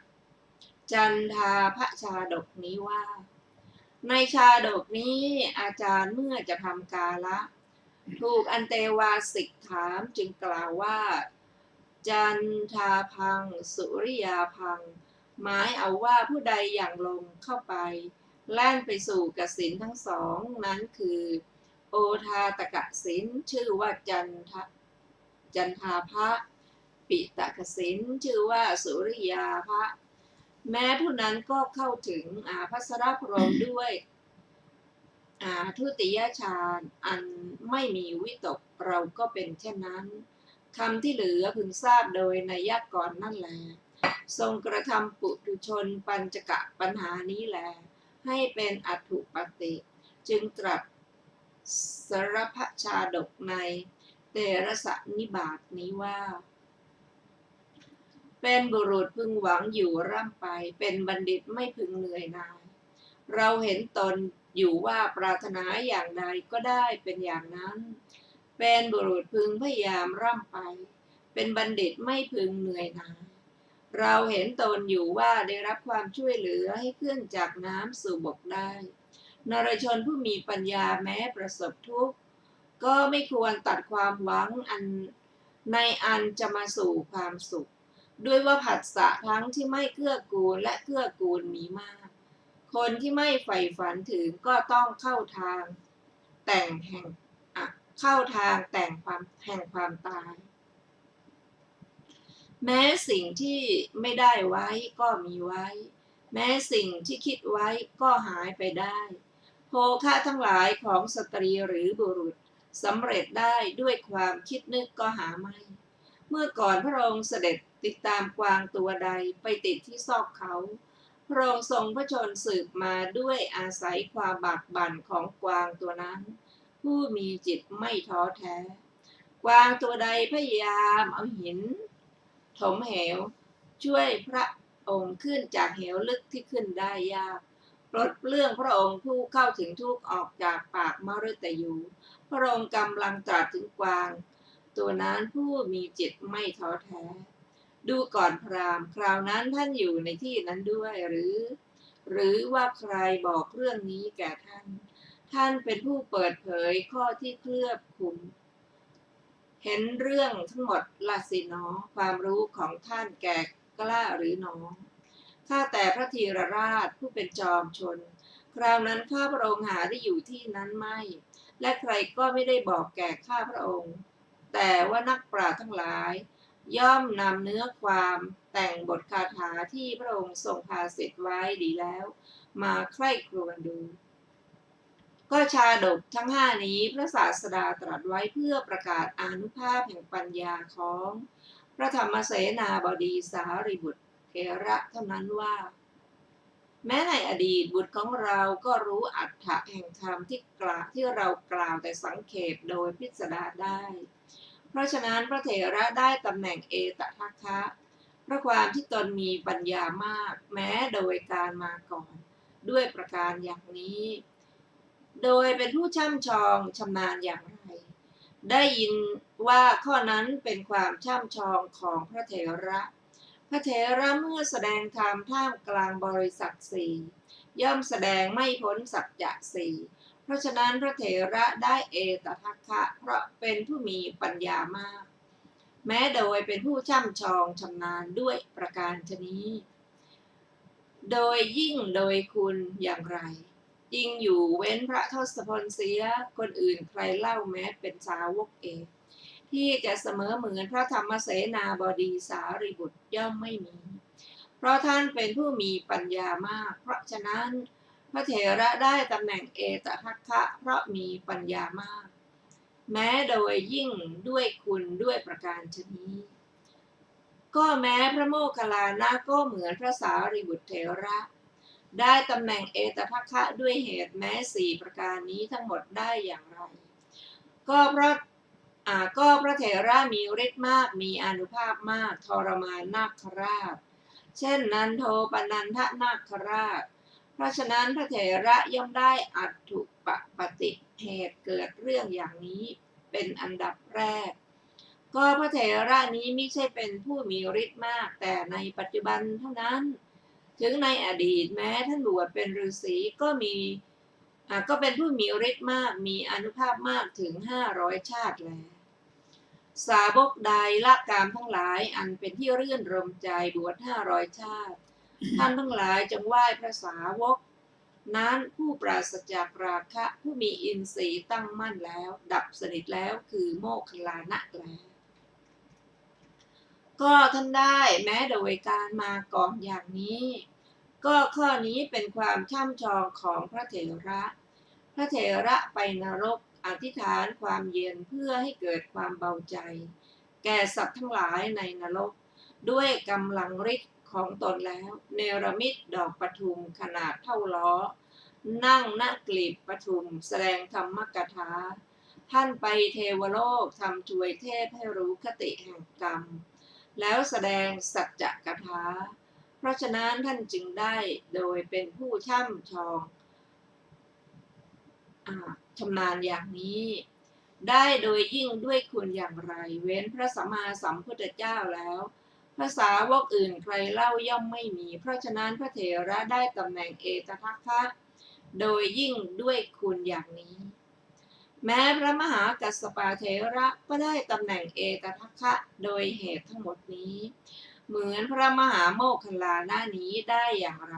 [SPEAKER 3] จันทาพชาดกนี้ว่าในชาดกนี้อาจารย์เมื่อจะทำกาละถูกอันเตวาสิกถามจึงกล่าวว่า จันทาพังสุริยาพังหมายเอาว่าผู้ใดอย่างลมเข้าไปแล่นไปสู่กสิณทั้งสองนั้นคือโอทาตกสิณชื่อว่าจันทาภะปิตกสิณชื่อว่าสุริยาภะแม้ผู้นั้นก็เข้าถึงภัสรพรหมด้วยทุติยฌานอันไม่มีวิตกเราก็เป็นเช่นนั้นคำที่เหลือพึงทราบโดยนัยยะก่อนนั่นแลทรงกระทำปุถุชนปัญจกะปัญหานี้แลให้เป็นอัตถุปฏิจึงตรัสสรพชาดกในเตระสนิบาตนี้ว่าเป็นบุรุษพึงหวังอยู่ร่ำไปเป็นบัณฑิตไม่พึงเหนื่อยหน่ายเราเห็นตนอยู่ว่าปรารถนาอย่างใดก็ได้เป็นอย่างนั้นเป็นบุรุษพึงพยายามร่ำไปเป็นบัณฑิตไม่พึงเหนื่อยหน่ายเราเห็นตนอยู่ว่าได้รับความช่วยเหลือให้ขึ้นจากน้ำสู่บกได้นรชนผู้มีปัญญาแม้ประสบทุกข์ก็ไม่ควรตัดความหวังอันจะมาสู่ความสุขด้วยว่าผัสสะทั้งที่ไม่เกื้อกูลและเกื้อกูลมีมากคนที่ไม่ใฝ่ฝันถึงก็ต้องเข้าทางแต่งแห่งความตายแม้สิ่งที่ไม่ได้ไว้ก็มีไว้แม้สิ่งที่คิดไว้ก็หายไปได้โภคะทั้งหลายของสตรีหรือบุรุษสำเร็จได้ด้วยความคิดนึกก็หาไม่เมื่อก่อนพระองค์เสด็จติดตามกวางตัวใดไปติดที่ซอกเขาพระองค์ทรงพระชนสืบมาด้วยอาศัยความบากบั่นของกวางตัวนั้นผู้มีจิตไม่ท้อแท้กวางตัวใดพยายามเอาหินถมเหวช่วยพระองค์ขึ้นจากเหวลึกที่ขึ้นได้ยากปลดเปลื้องพระองค์ผู้เข้าถึงทุกข์ออกจากปากมฤตยูพระองค์กำลังตรัสถึงกวางตัวนั้นผู้มีจิตไม่ท้อแท้ดูก่อนพราหมณ์คราวนั้นท่านอยู่ในที่นั้นด้วยหรือว่าใครบอกเรื่องนี้แก่ท่านเป็นผู้เปิดเผยข้อที่เคลือบคลุมเห็นเรื่องทั้งหมดละสิเนาะความรู้ของท่านแก่กล้าหรือหนอข้าแต่พระธีรราชผู้เป็นจอมชนคราวนั้นข้าพระองค์หาได้อยู่ที่นั้นไม่และใครก็ไม่ได้บอกแก่ข้าพระองค์แต่ว่านักปราชญ์ทั้งหลายย่อมนำเนื้อความแต่งบทคาถาที่พระองค์ทรงภาสิทธิ์ไว้ดีแล้วมาใคร่ครวญดูก็ชาดกทั้งห้านี้พระศาสดาตรัสไว้เพื่อประกาศอานุภาพแห่งปัญญาของพระธรรมเสนาบดีสารีบุตรเถระเท่านั้นว่าแม้ในอดีตบุตรของเราก็รู้อัตถะแห่งธรรมที่เรากล่าวแต่สังเขปโดยพิสดารได้เพราะฉะนั้นพระเถระได้ตำแหน่งเอตทัคคะเพราะความที่ตนมีปัญญามากแม้โดยการมาก่อนด้วยประการอย่างนี้โดยเป็นผู้ช่ำชองชำนาญอย่างไรได้ยินว่าข้อนั้นเป็นความช่ำชองของพระเถระเมื่อแสดงธรรมท่ามกลางบริษัทสี่ย่อมแสดงไม่พ้นสัจจะสี่เพราะฉะนั้นพระเถระได้เอตทัคคะเพราะเป็นผู้มีปัญญามากแม้โดยเป็นผู้ช่ำชองชำนาญด้วยประการชนี้โดยยิ่งโดยคุณอย่างไรจริงอยู่เว้นพระทศพลเสียคนอื่นใครเล่าแม้เป็นสาวกเองที่จะเสมอเหมือนพระธรรมเสนาบดีสารีบุตรย่อมไม่มีเพราะท่านเป็นผู้มีปัญญามากเพราะฉะนั้นพระเถระได้ตำแหน่งเอตทัคคะเพราะมีปัญญามากแม้โดยยิ่งด้วยคุณด้วยประการชนี้ก็แม้พระโมคคัลลานะก็เหมือนพระสารีบุตรเถระได้ตำแหน่งเอตทัคคะด้วยเหตุแม้สี่ประการนี้ทั้งหมดได้อย่างไรก็พระเถระมีฤทธิ์มากมีอานุภาพมากทรมานนาคราชเช่นนันโทปนันทนาคราชเพราะฉะนั้นพระเถระย่อมได้อัตถุปฏิเหตุเกิดเรื่องอย่างนี้เป็นอันดับแรกก็พระเถระนี้ไม่ใช่เป็นผู้มีฤทธิ์มากแต่ในปัจจุบันเท่านั้นถึงในอดีตแม้ท่านบวชเป็นฤาษีก็เป็นผู้มีฤทธิ์มากมีอานุภาพมากถึง500 ชาติแล้ว สาวกใดละกามทั้งหลายอันเป็นที่รื่นรมใจบวช500 ชาติ ท่านทั้งหลายจงไหว้พระสาวกนั้นผู้ปราศจากราคะผู้มีอินทรีย์ตั้งมั่นแล้วดับสนิทแล้วคือโมคคัลลานะแล้วก็ท่านได้แม้โดยการมาก่อนอย่างนี้ ก็ข้อนี้เป็นความช่ำชองของพระเถระ พระเถระไปนรกอธิษฐานความเย็นเพื่อให้เกิดความเบาใจ แก่สัตว์ทั้งหลายในนรกด้วยกำลังฤทธิ์ของตนแล้วเนรมิตดอกปทุมขนาดเท่าล้อนั่งณกลีบปทุมแสดงธรรมกถาท่านไปเทวโลกทำช่วยเทพให้รู้คติแห่งกรรมแล้วแสดงสัจจกถาเพราะฉะนั้นท่านจึงได้โดยเป็นผู้ช่ำชองชำนาญอย่างนี้ได้โดยยิ่งด้วยคุณอย่างไรเว้นพระสัมมาสัมพุทธเจ้าแล้วภาษาวกอื่นใครเล่าย่อมไม่มีเพราะฉะนั้นพระเถระได้ตำแหน่งเอตทัคคะโดยยิ่งด้วยคุณอย่างนี้แม้พระมหากัสสปะเถระก็ได้ตำแหน่งเอตทัคคะโดยเหตุทั้งหมดนี้เหมือนพระมหาโมคคัลลานะนี้ได้อย่างไร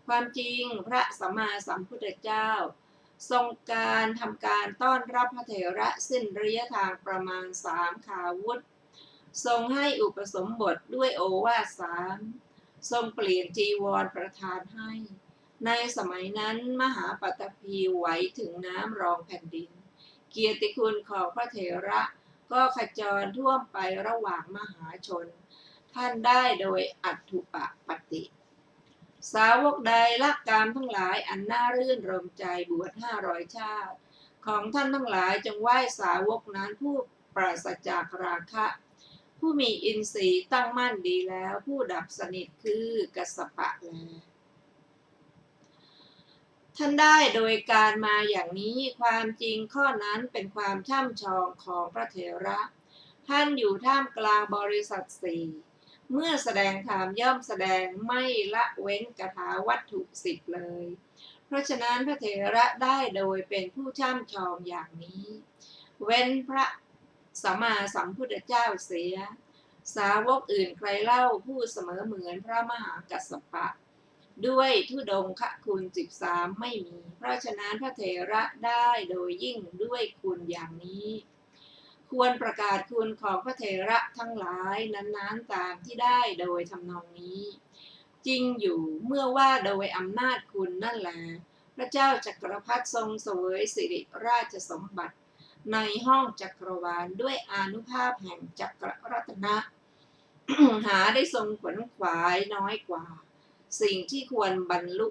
[SPEAKER 3] ความจริงพระสัมมาสัมพุทธเจ้าทรงการทำการต้อนรับพระเถระสิ้นระยะทางประมาณ3 ขาวุธทรงให้อุปสมบทด้วยโอวาท3ทรงเปลี่ยนจีวรประทานให้ในสมัยนั้นมหาปัตตภีไหวถึงน้ำรองแผ่นดินเกียรติคุณของพระเถระก็ขจรท่วมไประหว่างมหาชนท่านได้โดยอัตถุปปฏิสาวกใดละกามทั้งหลายอันน่ารื่นรมใจบวช500 ชาติของท่านทั้งหลายจงไหว้สาวกนั้นผู้ปราศจากราคะผู้มีอินทรีย์ตั้งมั่นดีแล้วผู้ดับสนิทคือกัสสปะแลท่านได้โดยการมาอย่างนี้ความจริงข้อนั้นเป็นความช่ำชองของพระเถระท่านอยู่ท่ามกลางบริษัท4เมื่อแสดงธรรมย่อมแสดงไม่ละเว้นกถาวัตถุ10เลยเพราะฉะนั้นพระเถระได้โดยเป็นผู้ช่ำชองอย่างนี้เว้นพระสัมมาสัมพุทธเจ้าเสียสาวกอื่นใครเล่าผู้เสมอเหมือนพระมหากัสสปะด้วยธุดงคคุณ13ไม่มีเพราะฉะนั้นพระเถระได้โดยยิ่งด้วยคุณอย่างนี้ควรประกาศคุณของพระเถระทั้งหลายนั้นๆตามที่ได้โดยทำนองนี้จริงอยู่เมื่อว่าโดยอำนาจคุณนั่นแหละพระเจ้าจักรพรรดิทรงเสวยสิริราชสมบัติในห้องจักรวาลด้วยอานุภาพแห่งจักรรัตนะ หาได้ทรงขวนขวายน้อยกว่าสิ่งที่ควรบรรลุ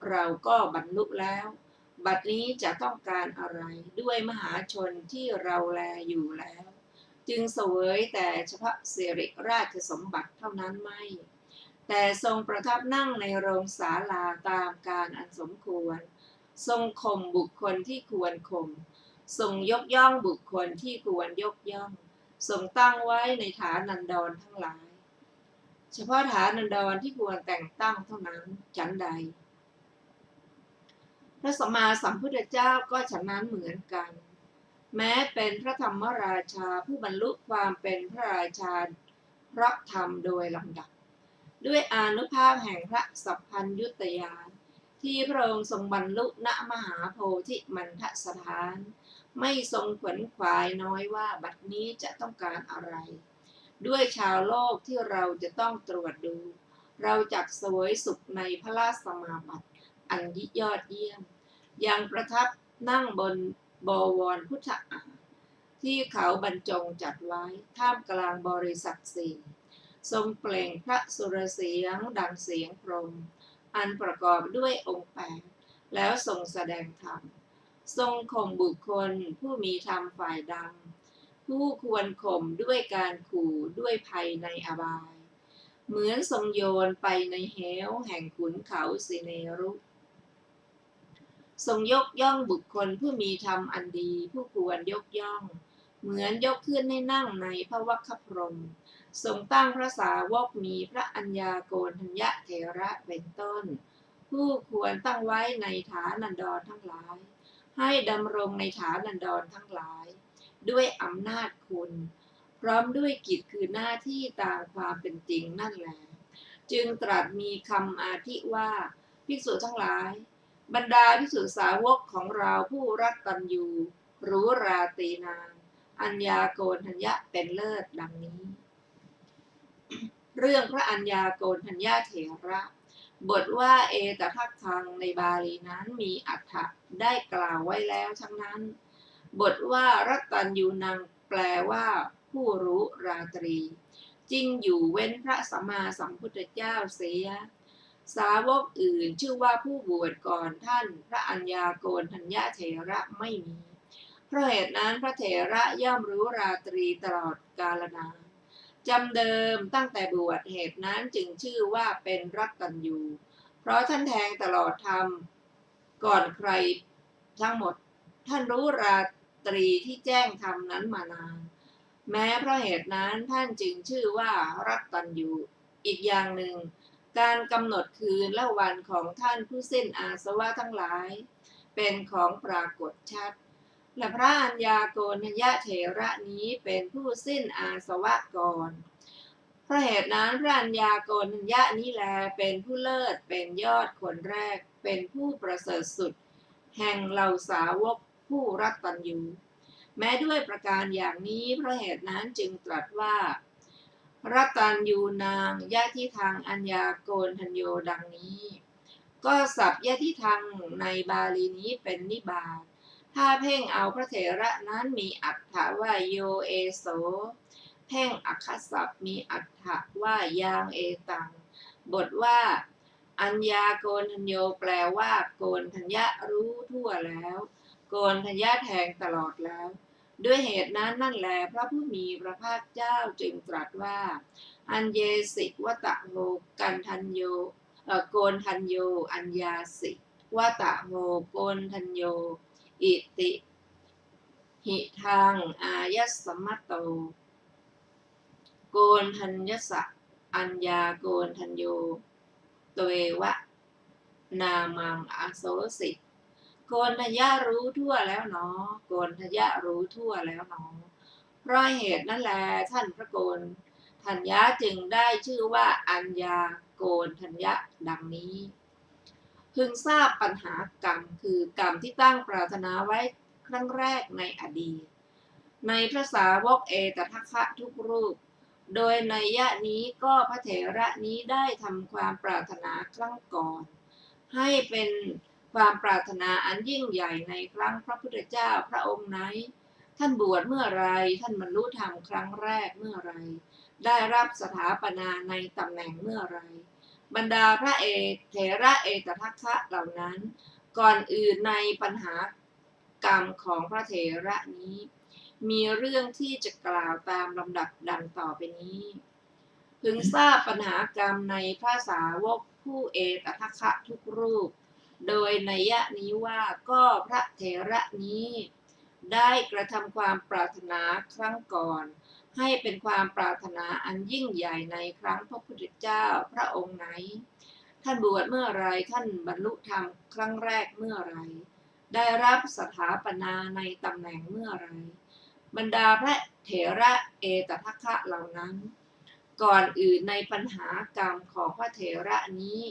[SPEAKER 3] เราก็บรรลุแล้วบัดนี้จะต้องการอะไรด้วยมหาชนที่เราแลอยู่แล้วจึงเสวยแต่เฉพาะสิริราชสมบัติเท่านั้นไม่แต่ทรงประทับนั่งในโรงศาลาตามการอันสมควรทรงข่มบุคคลที่ควรข่มทรงยกย่องบุคคลที่ควรยกย่องทรงตั้งไว้ในฐานันดรทั้งหลายเฉพาะฐานันดรที่ควรแต่งตั้งเท่านั้นฉันใดพระสัมมาสัมพุทธเจ้าก็ฉะนั้นเหมือนกันแม้เป็นพระธรรมราชาผู้บรรลุความเป็นพระราชาเพราะธรรมโดยลำดับด้วยอานุภาพแห่งพระสัพพัญญุตญาณที่พระองค์ทรงบรรลุณมหาโพธิมันทสถานไม่ทรงขวนขวายน้อยว่าบัดนี้จะต้องการอะไรด้วยชาวโลกที่เราจะต้องตรวจดูเราจักเสวยสุขในพระราชสมาบัติอันยอดเยี่ยมยังประทับนั่งบนบวรพุทธาที่เขาบรรจงจัดไว้ท่ามกลางบริษัท4ทรงเปล่งพระสุรเสียงดังเสียงพรหมอันประกอบด้วยองค์8แล้วทรงแสดงธรรมทรงข่มบุคคลผู้มีธรรมฝ่ายดำผู้ควรข่มด้วยการขู่ด้วยภัยในอบายเหมือนทรงโยนไปในเหวแห่งขุนเขาสิเนรุทรงยกย่องบุคคลผู้มีธรรมอันดีผู้ควรยกย่องเหมือนยกขึ้นให้นั่งในพระวัคคพรหมทรงตั้งพระสาวกมีพระอัญญาโกณฑัญญเถระเป็นต้นผู้ควรตั้งไว้ในฐานันดรทั้งหลายให้ดำรงในฐานันดรทั้งหลายด้วยอำนาจคุณ พร้อมด้วยกิจคือหน้าที่ตามความเป็นจริงนั่นแหละจึงตรัสมีคำอาทิว่าภิกษุทั้งหลายบรรดาภิกษุสาวกของเราผู้รักตัญญูรู้ราตรีนามอัญญาโกณทัญญะเป็นเลิศดังนี้ เรื่องพระอัญญาโกณทัญญาเถระบทว่าเอตทัคคังในบาลีนั้นมีอรรถะได้กล่าวไว้แล้วทั้งนั้นบทว่ารัตตัญญูนังแปลว่าผู้รู้ราตรีจริงอยู่เว้นพระสัมมาสัมพุทธเจ้าเสียสาวกอื่นชื่อว่าผู้บวชก่อนท่านพระอัญญาโกณทัญญาเถระไม่มีเพราะเหตุนั้นพระเถระย่อมรู้ราตรีตลอดกาลนานจำเดิมตั้งแต่บวชเหตุนั้นจึงชื่อว่าเป็นรัตตัญญูเพราะท่านแทงตลอดธรรมก่อนใครทั้งหมดท่านรู้ราตรีที่แจ้งธรรมนั้นมานานแม้เพราะเหตุนั้นท่านจึงชื่อว่ารัตตัญญูอีกอย่างหนึ่งการกำหนดคืนและวันของท่านผู้สิ้นอาสวะทั้งหลายเป็นของปรากฏชัดและพระอัญญาโกณทัญญาเถระนี้เป็นผู้สิ้นอาสวะก่อนเพราะเหตุนั้นพระอัญญาโกณทัญญานี้แลเป็นผู้เลิศเป็นยอดคนแรกเป็นผู้ประเสริฐสุดแห่งเหล่าสาวกผู้รักตัญญูแม้ด้วยประการอย่างนี้เพราะเหตุนั้นจึงตรัสว่ารัตตัญญูนางยะทิทางอัญญาโกณทัญโยดังนี้ก็ศัพท์ยะทิทางในบาลีนี้เป็นนิบาตถ้าเพ่งเอาพระเถระนั้นมีอัตถะว่าโยเอโสเพ่งอัคคศัพท์มีอัตถะว่ายางเอตังบทว่าอัญญาโกณทัญโยแปลว่าโกณทัญญะรู้ทั่วแล้วโกณทัญญะแทงตลอดแล้วด้วยเหตุนั้นนั่นแลพระผู้มีพระภาคเจ้าจึงตรัสว่าอัญเยสิวตะโหกันทัญโยโกณทัญโยอัญญาสิวตะโหโกณทัญโยอิติหิทางอายัสสมัตโตโกณทัญญสะอัญญาโกณทัญโยตเววะนามังอโสสิโกณทัญญารู้ทั่วแล้วเนาะโกณทัญญารู้ทั่วแล้วเนาะเพราะเหตุนั่นแหละท่านพระโกณทัญญาจึงได้ชื่อว่าอัญญาโกณทัญญาดังนี้พึงทราบปัญหากรรมคือกรรมที่ตั้งปรารถนาไว้ครั้งแรกในอดีตในพระสาวกเอตทัคคะทุกรูปโดยนัยยะนี้ก็พระเถระนี้ได้ทำความปรารถนาครั้งก่อนให้เป็นความปรารถนาอันยิ่งใหญ่ในครั้งพระพุทธเจ้าพระองค์ไหนท่านบวชเมื่อไรท่านบรรลุธรรมครั้งแรกเมื่อไรได้รับสถาปนาในตำแหน่งเมื่อไรบรรดาพระเถระเอตทัคคะเหล่านั้นก่อนอื่นในปัญหากรรมของพระเถระนี้มีเรื่องที่จะกล่าวตามลำดับดังต่อไปนี้พึงทราบปัญหากรรมในพระสาวกผู้เอตทัคคะทุกรูปโดยนัยยะนี้ว่าก็พระเถระนี้ได้กระทำความปรารถนาครั้งก่อนให้เป็นความปรารถนาอันยิ่งใหญ่ในครั้งพระพุทธเจ้าพระองค์ไหนท่านบวชเมื่อไรท่านบรรลุธรรมครั้งแรกเมื่อไรได้รับสถาปนาในตำแหน่งเมื่อไรบรรดาพระเถระเอตทัคคะเหล่านั้นก่อนอื่นในปัญหากรรมของพระเถระนี้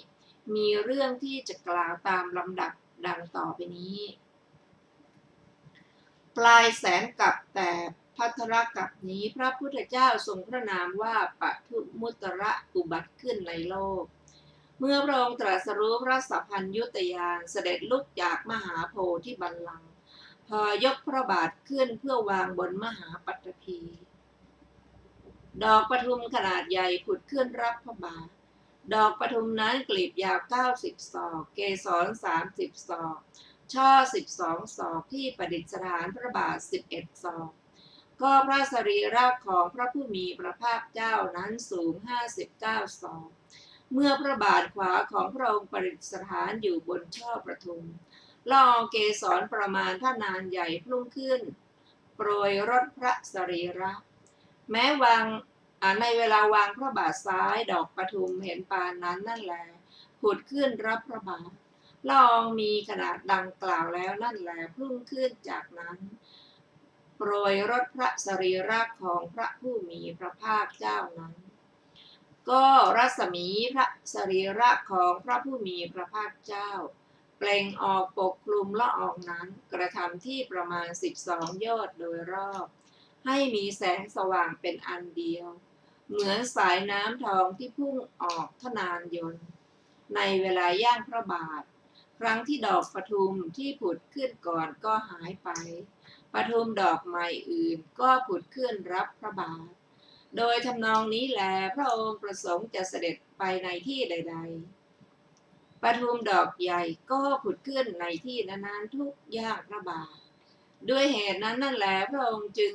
[SPEAKER 3] มีเรื่องที่จะกล่าวตามลำดับดังต่อไปนี้ปลายแสนกับแต่ภัทรกับนี้พระพุทธเจ้าทรงพระนามว่าปทุมุตระอุบัติขึ้นในโลกเมื่อพระองค์ตรัสรู้พระสัพพัญญุตญาณเสด็จลุกจากมหาโพธิบัลลังก์พอยกพระบาทขึ้นเพื่อวางบนมหาปัตภีดอกปทุมขนาดใหญ่ผุดขึ้นรับพระบาทดอกปทุมนั้นกลีบยาว90 ศอกเกสร30 ศอกช่อ12 ศอกที่ประดิษฐานพระบาท11 ศอกก็พระสรีระของพระผู้มีพระภาคเจ้านั้นสูง59 ศอกเมื่อพระบาทขวาของพระองค์ประดิษฐานอยู่บนช่อประทุมละอองเกสรประมาณท่านานใหญ่พุ่งขึ้นโปรยรถพระสรีระแม้วางในเวลาวางพระบาทซ้ายดอกปทุมเห็นปานนั้นนั่นแลผุดขึ้นรับพระบาทละอองมีขนาดดังกล่าวแล้วนั่นแลพุ่งขึ้นจากนั้น โปรยรถพระสรีระของพระผู้มีพระภาคเจ้านั้นก็รัศมีพระสรีระของพระผู้มีพระภาคเจ้าเปล่งออกปกคลุมละอองนั้นกระทำที่ประมาณ12 โยชน์โดยรอบให้มีแสงสว่างเป็นอันเดียวเหมือนสายน้ำทองที่พุ่งออกทนานยนต์ในเวลาย่างพระบาทครั้งที่ดอกปทุมที่ผุดขึ้นก่อนก็หายไปปทุมดอกใหม่อื่นก็ผุดขึ้นรับพระบาทโดยทำนองนี้แลพระองค์ประสงค์จะเสด็จไปในที่ใดๆปทุมดอกใหญ่ก็ผุดขึ้นในที่นั้นๆทุกย่างพระบาทด้วยเหตุนั้นนั่นแหละพระองค์จึง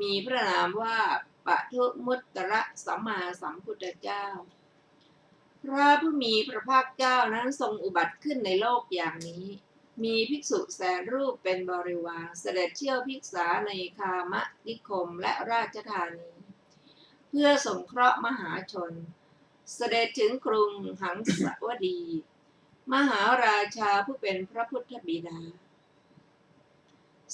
[SPEAKER 3] มีพระนามว่าปทุมุตตรสัมมาสัมพุทธเจ้าพระผู้มีพระภาคเจ้านั้นทรงอุบัติขึ้นในโลกอย่างนี้มีภิกษุแสนรูปเป็นบริวารเสด็จเที่ยวภิกษาในคามนิคมและราชธานีเพื่อสงเคราะห์มหาชนเสด็จถึงกรุงหังสาวดีมหาราชาผู้เป็นพระพุทธบิดา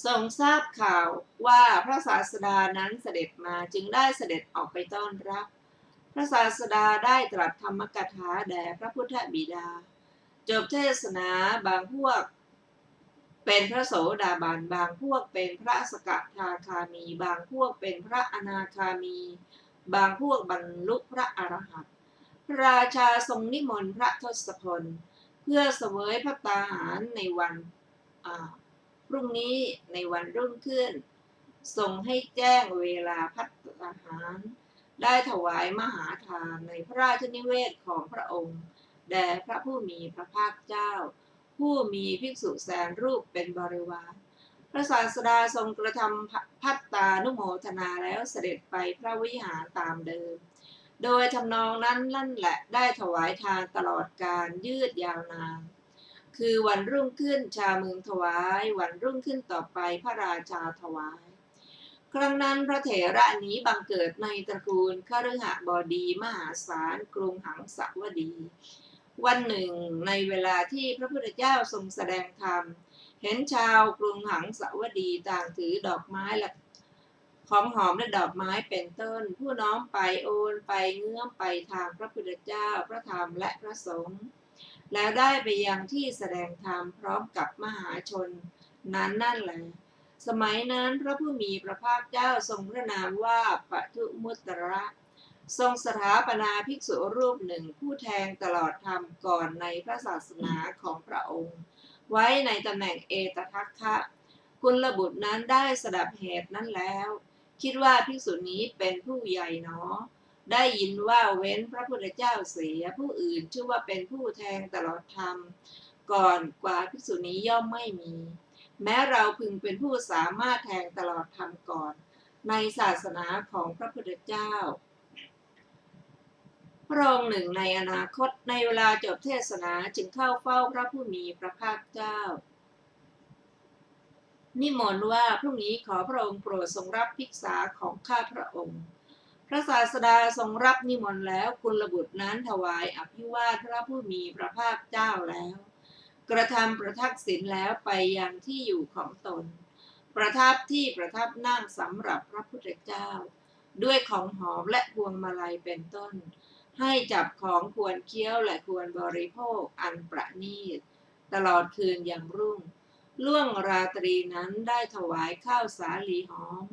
[SPEAKER 3] ทรงทราบข่าวว่าพระศาสดานั้นเสด็จมาจึงได้เสด็จออกไปต้อนรับพระศาสดาได้ตรัสธรรมกถาแด่พระพุทธบิดาจบเทศนาบางพวกเป็นพระโสดาบันบางพวกเป็นพระสกทาคามีบางพวกเป็นพระอนาคามีบางพวกบรรลุพระอรหันต์พระราชาทรงนิมนต์พระทศพลเพื่อเสวยพระตาหารในวันพรุ่งนี้ในวันรุ่งขึ้นทรงให้แจ้งเวลาภัตตาหารได้ถวายมหาทานในพระราชนิเวศของพระองค์แด่พระผู้มีพระภาคเจ้าผู้มีภิกษุแสนรูปเป็นบริวารพระศาสดาทรงกระทำภัตตานุโมทนาแล้วเสด็จไปพระวิหารตามเดิมโดยทำนองนั้นนั่นแหละได้ถวายทานตลอดการยืดยาวนานคือวันรุ่งขึ้นชาวเมืองถวายวันรุ่งขึ้นต่อไปพระราชาถวายครั้งนั้นพระเถระนี้บังเกิดในตระกูลคฤหบดีมหาศาลกรุงหังสาวดีวันหนึ่งในเวลาที่พระพุทธเจ้าทรงแสดงธรรมเห็นชาวกรุงหังสาวดีต่างถือดอกไม้และของหอมและดอกไม้เป็นต้นผู้น้อมไปโอนไปเงื้อมไปทางพระพุทธเจ้าพระธรรมและพระสงฆ์แล้วได้ไปยังที่แสดงธรรมพร้อมกับมหาชนนั้นนั่นแหละสมัยนั้นพระผู้มีพระภาคเจ้าทรงพระนามว่าปทุมุตตระทรงสถาปนาภิกษุรูปหนึ่งผู้แทงตลอดธรรมก่อนในพระศาสนาของพระองค์ไว้ในตำแหน่งเอตทัคคะกุลบุตรนั้นได้สดับเหตุนั้นแล้วคิดว่าภิกษุนี้เป็นผู้ใหญ่หนอได้ยินว่าเว้นพระพุทธเจ้าเสียผู้อื่นชื่อว่าเป็นผู้แทงตลอดธรรมก่อนกว่าภิกษุนี้ย่อมไม่มีแม้เราพึงเป็นผู้สามารถแทงตลอดธรรมก่อนในศาสนาของพระพุทธเจ้าพระองค์หนึ่งในอนาคตในเวลาจบเทศนาจึงเข้าเฝ้าพระผู้มีพระภาคเจ้านิมนต์ว่าพรุ่งนี้ขอพระองค์โปรดทรงรับภิกษาของข้าพระองค์พระศาสดาทรงรับนิมนต์แล้วกุลบุตรนั้นถวายอภิวาทพระผู้มีพระภาคเจ้าแล้วกระทำประทักษิณแล้วไปยังที่อยู่ของตนประทับที่ประทับนั่งสำหรับพระพุทธเจ้าด้วยของหอมและพวงมาลัยเป็นต้นให้จับของควรเคี้ยวและควรบริโภคอันประณีตตลอดคืนอย่างรุ่งล่วงราตรีนั้นได้ถวายข้าวสาลีหอม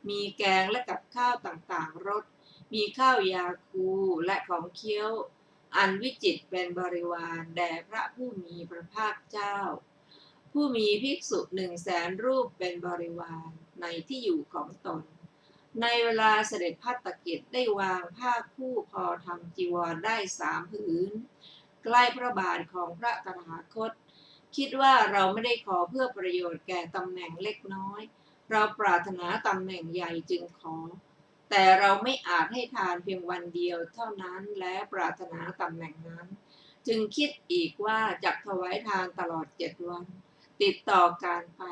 [SPEAKER 3] มีแกงและกับข้าวต่างๆรสมีข้าวยาคูและของเคี้ยวอันวิจิตรเป็นบริวารแด่พระผู้มีพระภาคเจ้าผู้มีภิกษุ100,000 รูปเป็นบริวารในที่อยู่ของตนในเวลาเสด็จภัตตกิจได้วางผ้าคู่พอทำจีวรได้3 ผืนใกล้พระบาทของพระตถาคตคิดว่าเราไม่ได้ขอเพื่อประโยชน์แก่ตำแหน่งเล็กน้อยเราปรารถนาตำแหน่งใหญ่จึงขอแต่เราไม่อาจให้ทานเพียงวันเดียวเท่านั้นและปรารถนาตำแหน่งนั้นจึงคิดอีกว่าจักถวายทานตลอด7 วันติดต่อการไป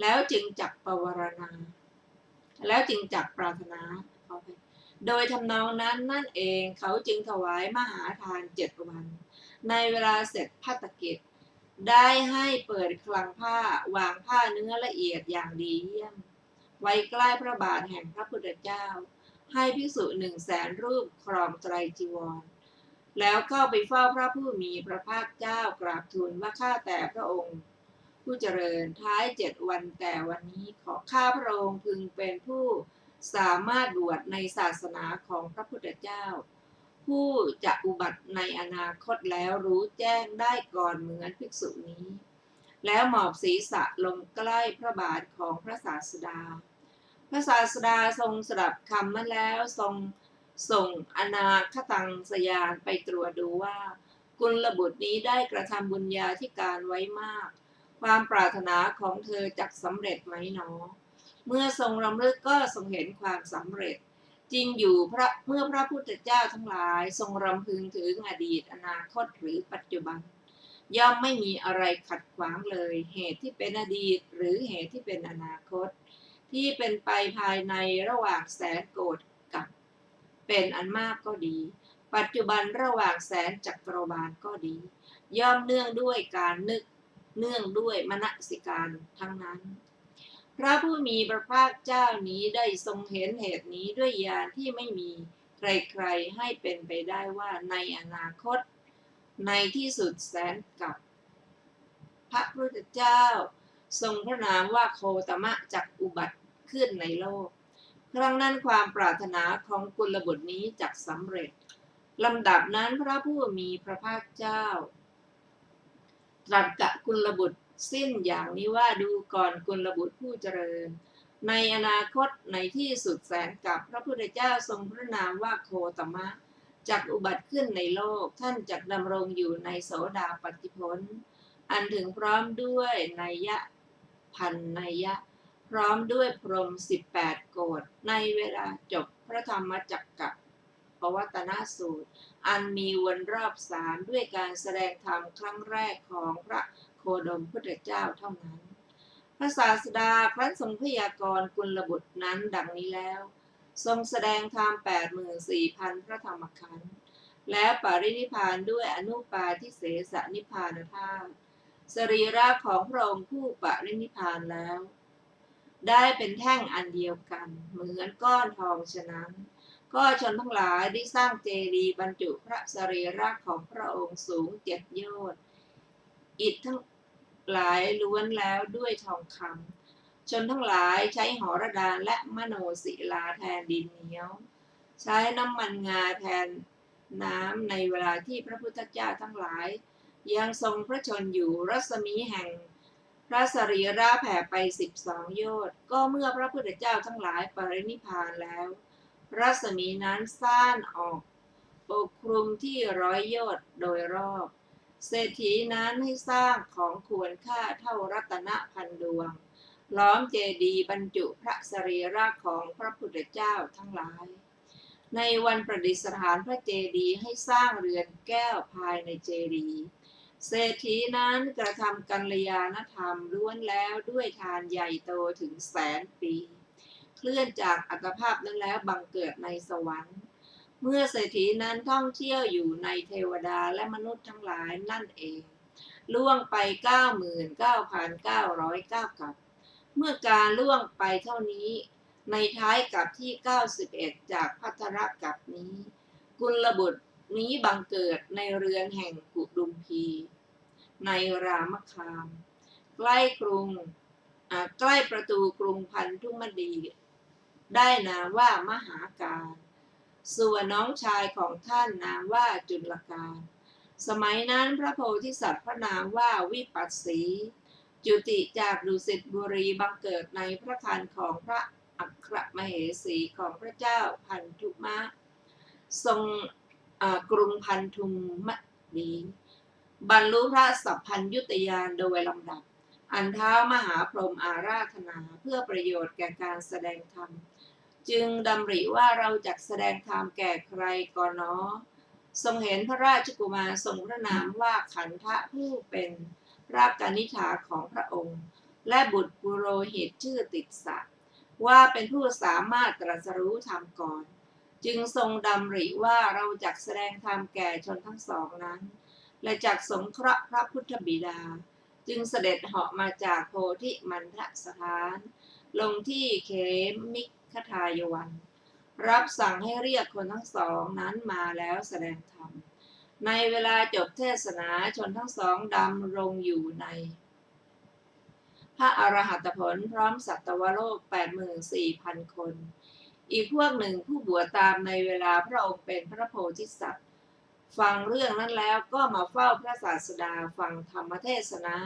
[SPEAKER 3] แล้วจึงจักปวารณาแล้วจึงจักปรารถนาโดยทำนองนั้นนั่นเองเขาจึงถวายมหาทาน7 วันในเวลาเสร็จภัตตกิจได้ให้เปิดคลังผ้าวางผ้าเนื้อละเอียดอย่างดีเยี่ยม ไว้ใกล้พระบาทแห่งพระพุทธเจ้าให้ภิกษุ100,000 รูปครองไตรจีวรแล้วเข้าไปเฝ้าพระผู้มีพระภาคเจ้ากราบทูลว่าข้าแต่พระองค์ผู้เจริญท้าย7 วันแต่วันนี้ขอข้าพระองค์พึงเป็นผู้สามารถบวชในศาสนาของพระพุทธเจ้าผู้จะอุบัติในอนาคตแล้วรู้แจ้งได้ก่อนเหมือนภิกษุนี้แล้วหมอบศีรษะลงใกล้พระบาทของพระศาสดาพระศาสดาทรงสดับคำนั้นแล้วทรงส่งอนาคตังสยานไปตรวจดูว่ากุลบุตรนี้ได้กระทำบุญญาธิการไว้มากความปรารถนาของเธอจักสำเร็จไหมหนอเมื่อทรงรำลึกก็ทรงเห็นความสำเร็จจริงอยู่เมื่อพระพุทธเจ้าทั้งหลายทรงรำพึงถึงอดีตอนาคตหรือปัจจุบันย่อมไม่มีอะไรขัดขวางเลยเหตุที่เป็นอดีตหรือเหตุที่เป็นอนาคตที่เป็นไปภายในระหว่างแสนโกฏกับเป็นอันมากก็ดีปัจจุบันระหว่างแสนจักรวาลก็ดีย่อมเนื่องด้วยการนึกเนื่องด้วยมนสิการทั้งนั้นพระผู้มีพระภาคเจ้านี้ได้ทรงเห็นเหตุนี้ด้วยญาณที่ไม่มีใครๆให้เป็นไปได้ว่าในอนาคตในที่สุดแสนกับพระพุทธเจ้าทรงพระนามว่าโคตมะจักอุบัติขึ้นในโลกครั้งนั้นความปรารถนาของกุลบุตรนี้จักสำเร็จลำดับนั้นพระผู้มีพระภาคเจ้าตรัสกับกุลบุตรสิ้นอย่างนี้ว่าดูก่อนกุลบุตรผู้เจริญในอนาคตในที่สุดแสนกับพระพุทธเจ้าทรงพระนามว่าโคตมะจักอุบัติขึ้นในโลกท่านจักดำรงอยู่ในโสดาปัตติผลอันถึงพร้อมด้วยนัยยะพันนัยยะพร้อมด้วยพรหม18 โกฏในเวลาจบพระธรรมจักรปวัตตนสูตรอันมีวนรอบ3ด้วยการแสดงธรรมครั้งแรกของพระโคดมพุทธเจ้าเท่านั้นพระศาสดาครั้นทรงพยากรณ์กุลบุตรนั้นดังนี้แล้วทรงแสดงธรรม 84,000 พระธรรมขันธ์แล้วปรินิพพานด้วยอนุปาทิเสสนิพพานธาตุสรีระของพระองค์ผู้ปรินิพพานแล้วได้เป็นแท่งอันเดียวกันเหมือนก้อนทองฉะนั้นก็ชนทั้งหลายได้สร้างเจดีย์บรรจุพระสรีระของพระองค์สูง7 โยชน์อิฐทั้งหลายล้วนแล้วด้วยทองคำชนทั้งหลายใช้หรดานและมโนศิลาแทนดินเหนียวใช้น้ำมันงาแทนน้ำในเวลาที่พระพุทธเจ้าทั้งหลายยังทรงพระชนอยู่รัศมีแห่งพระสรีระแผ่ไป12 โยชน์ก็เมื่อพระพุทธเจ้าทั้งหลายปรินิพพานแล้วรัศมีนั้นซ่านออกปกคลุมที่100 โยชน์โดยรอบเศรษฐีนั้นให้สร้างของควรค่าเท่ารัตนพันดวงล้อมเจดีย์บรรจุพระสรีระของพระพุทธเจ้าทั้งหลายในวันประดิษฐานพระเจดีย์ให้สร้างเรือนแก้วภายในเจดีย์เศรษฐีนั้นกระทำกัลยาณธรรมล้วนแล้วด้วยทานใหญ่โตถึง100,000 ปีเคลื่อนจากอัตภาพนั้นแล้วบังเกิดในสวรรค์เมื่อเศรษฐีนั้นท่องเที่ยวอยู่ในเทวดาและมนุษย์ทั้งหลายนั่นเองล่วงไป 99,909 กับเมื่อการล่วงไปเท่านี้ในท้ายกับที่91จากภัทรกับนี้กุลบุตรนี้บังเกิดในเรือนแห่งกุดุมพีในรามคามใกล้ประตูกรุงพันธุมดีได้นามว่ามหาการส่วนน้องชายของท่านนามว่าจุลการสมัยนั้นพระโพธิสัตว์พระนามว่าวิปัสสีจุติจากดุสิตบุรีบังเกิดในพระครรภ์ของพระอัครมเหสีของพระเจ้าพันธุมะทรงกรุงพันธุมดีบรรลุพระสัพพัญญุตญาณโดยลำดับอันเท้ามหาพรหมอาราธนาเพื่อประโยชน์แก่การแสดงธรรมจึงดำริว่าเราจักแสดงธรรมแก่ใครก่อนเนาะทรงเห็นพระราชกุมารทรงพระนามว่าขันธะผู้เป็นรากานิษฐาของพระองค์และบุตรปุโรหิตชื่อติสสะว่าเป็นผู้สามารถตรัสรู้ธรรมก่อนจึงทรงดำริว่าเราจักแสดงธรรมแก่ชนทั้งสองนั้นและจักสงเคราะห์พระพุทธบิดาจึงเสด็จเหาะมาจากโพธิมันทสถาน ลงที่เขมิคทายวัน รับสั่งให้เรียกคนทั้งสองนั้นมาแล้วแสดงธรรม ในเวลาจบเทศนาชนทั้งสองดำรงอยู่ในพระอรหัตผลพร้อมสัตวโลก 84,000 คน อีกพวกหนึ่งผู้บวชตามในเวลาพระองค์เป็นพระโพธิสัตว์ฟังเรื่องนั้นแล้วก็มาเฝ้าพระศาสดาฟังธรรมเทศนา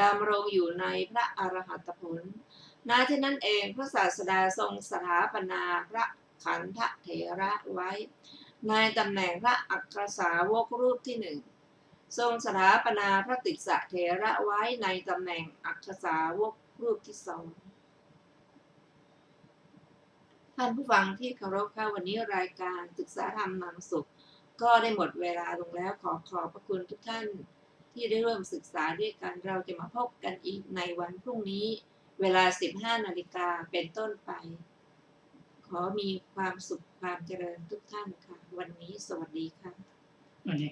[SPEAKER 3] ดำรงอยู่ในพระอรหัตผลณที่นั้นเองพระศาสดาทรงสถาปนาพระขันธเถระไว้ในตำแหน่งพระอักษสาวกรูปที่หนึ่งทรงสถาปนาพระติสสะเถระไว้ในตำแหน่งอักษสาวกรูปที่สองท่านผู้ฟังที่เคารพค่ะวันนี้รายการศึกษาธรรมนำสุขก็ได้หมดเวลาลงแล้วขอบพระคุณทุกท่านที่ได้ร่วมศึกษาด้วยกันเราจะมาพบกันอีกในวันพรุ่งนี้เวลา 15 นาฬิกาเป็นต้นไปขอมีความสุขความเจริญทุกท่านค่ะวันนี้สวัสดีค่ะ
[SPEAKER 2] อันนี้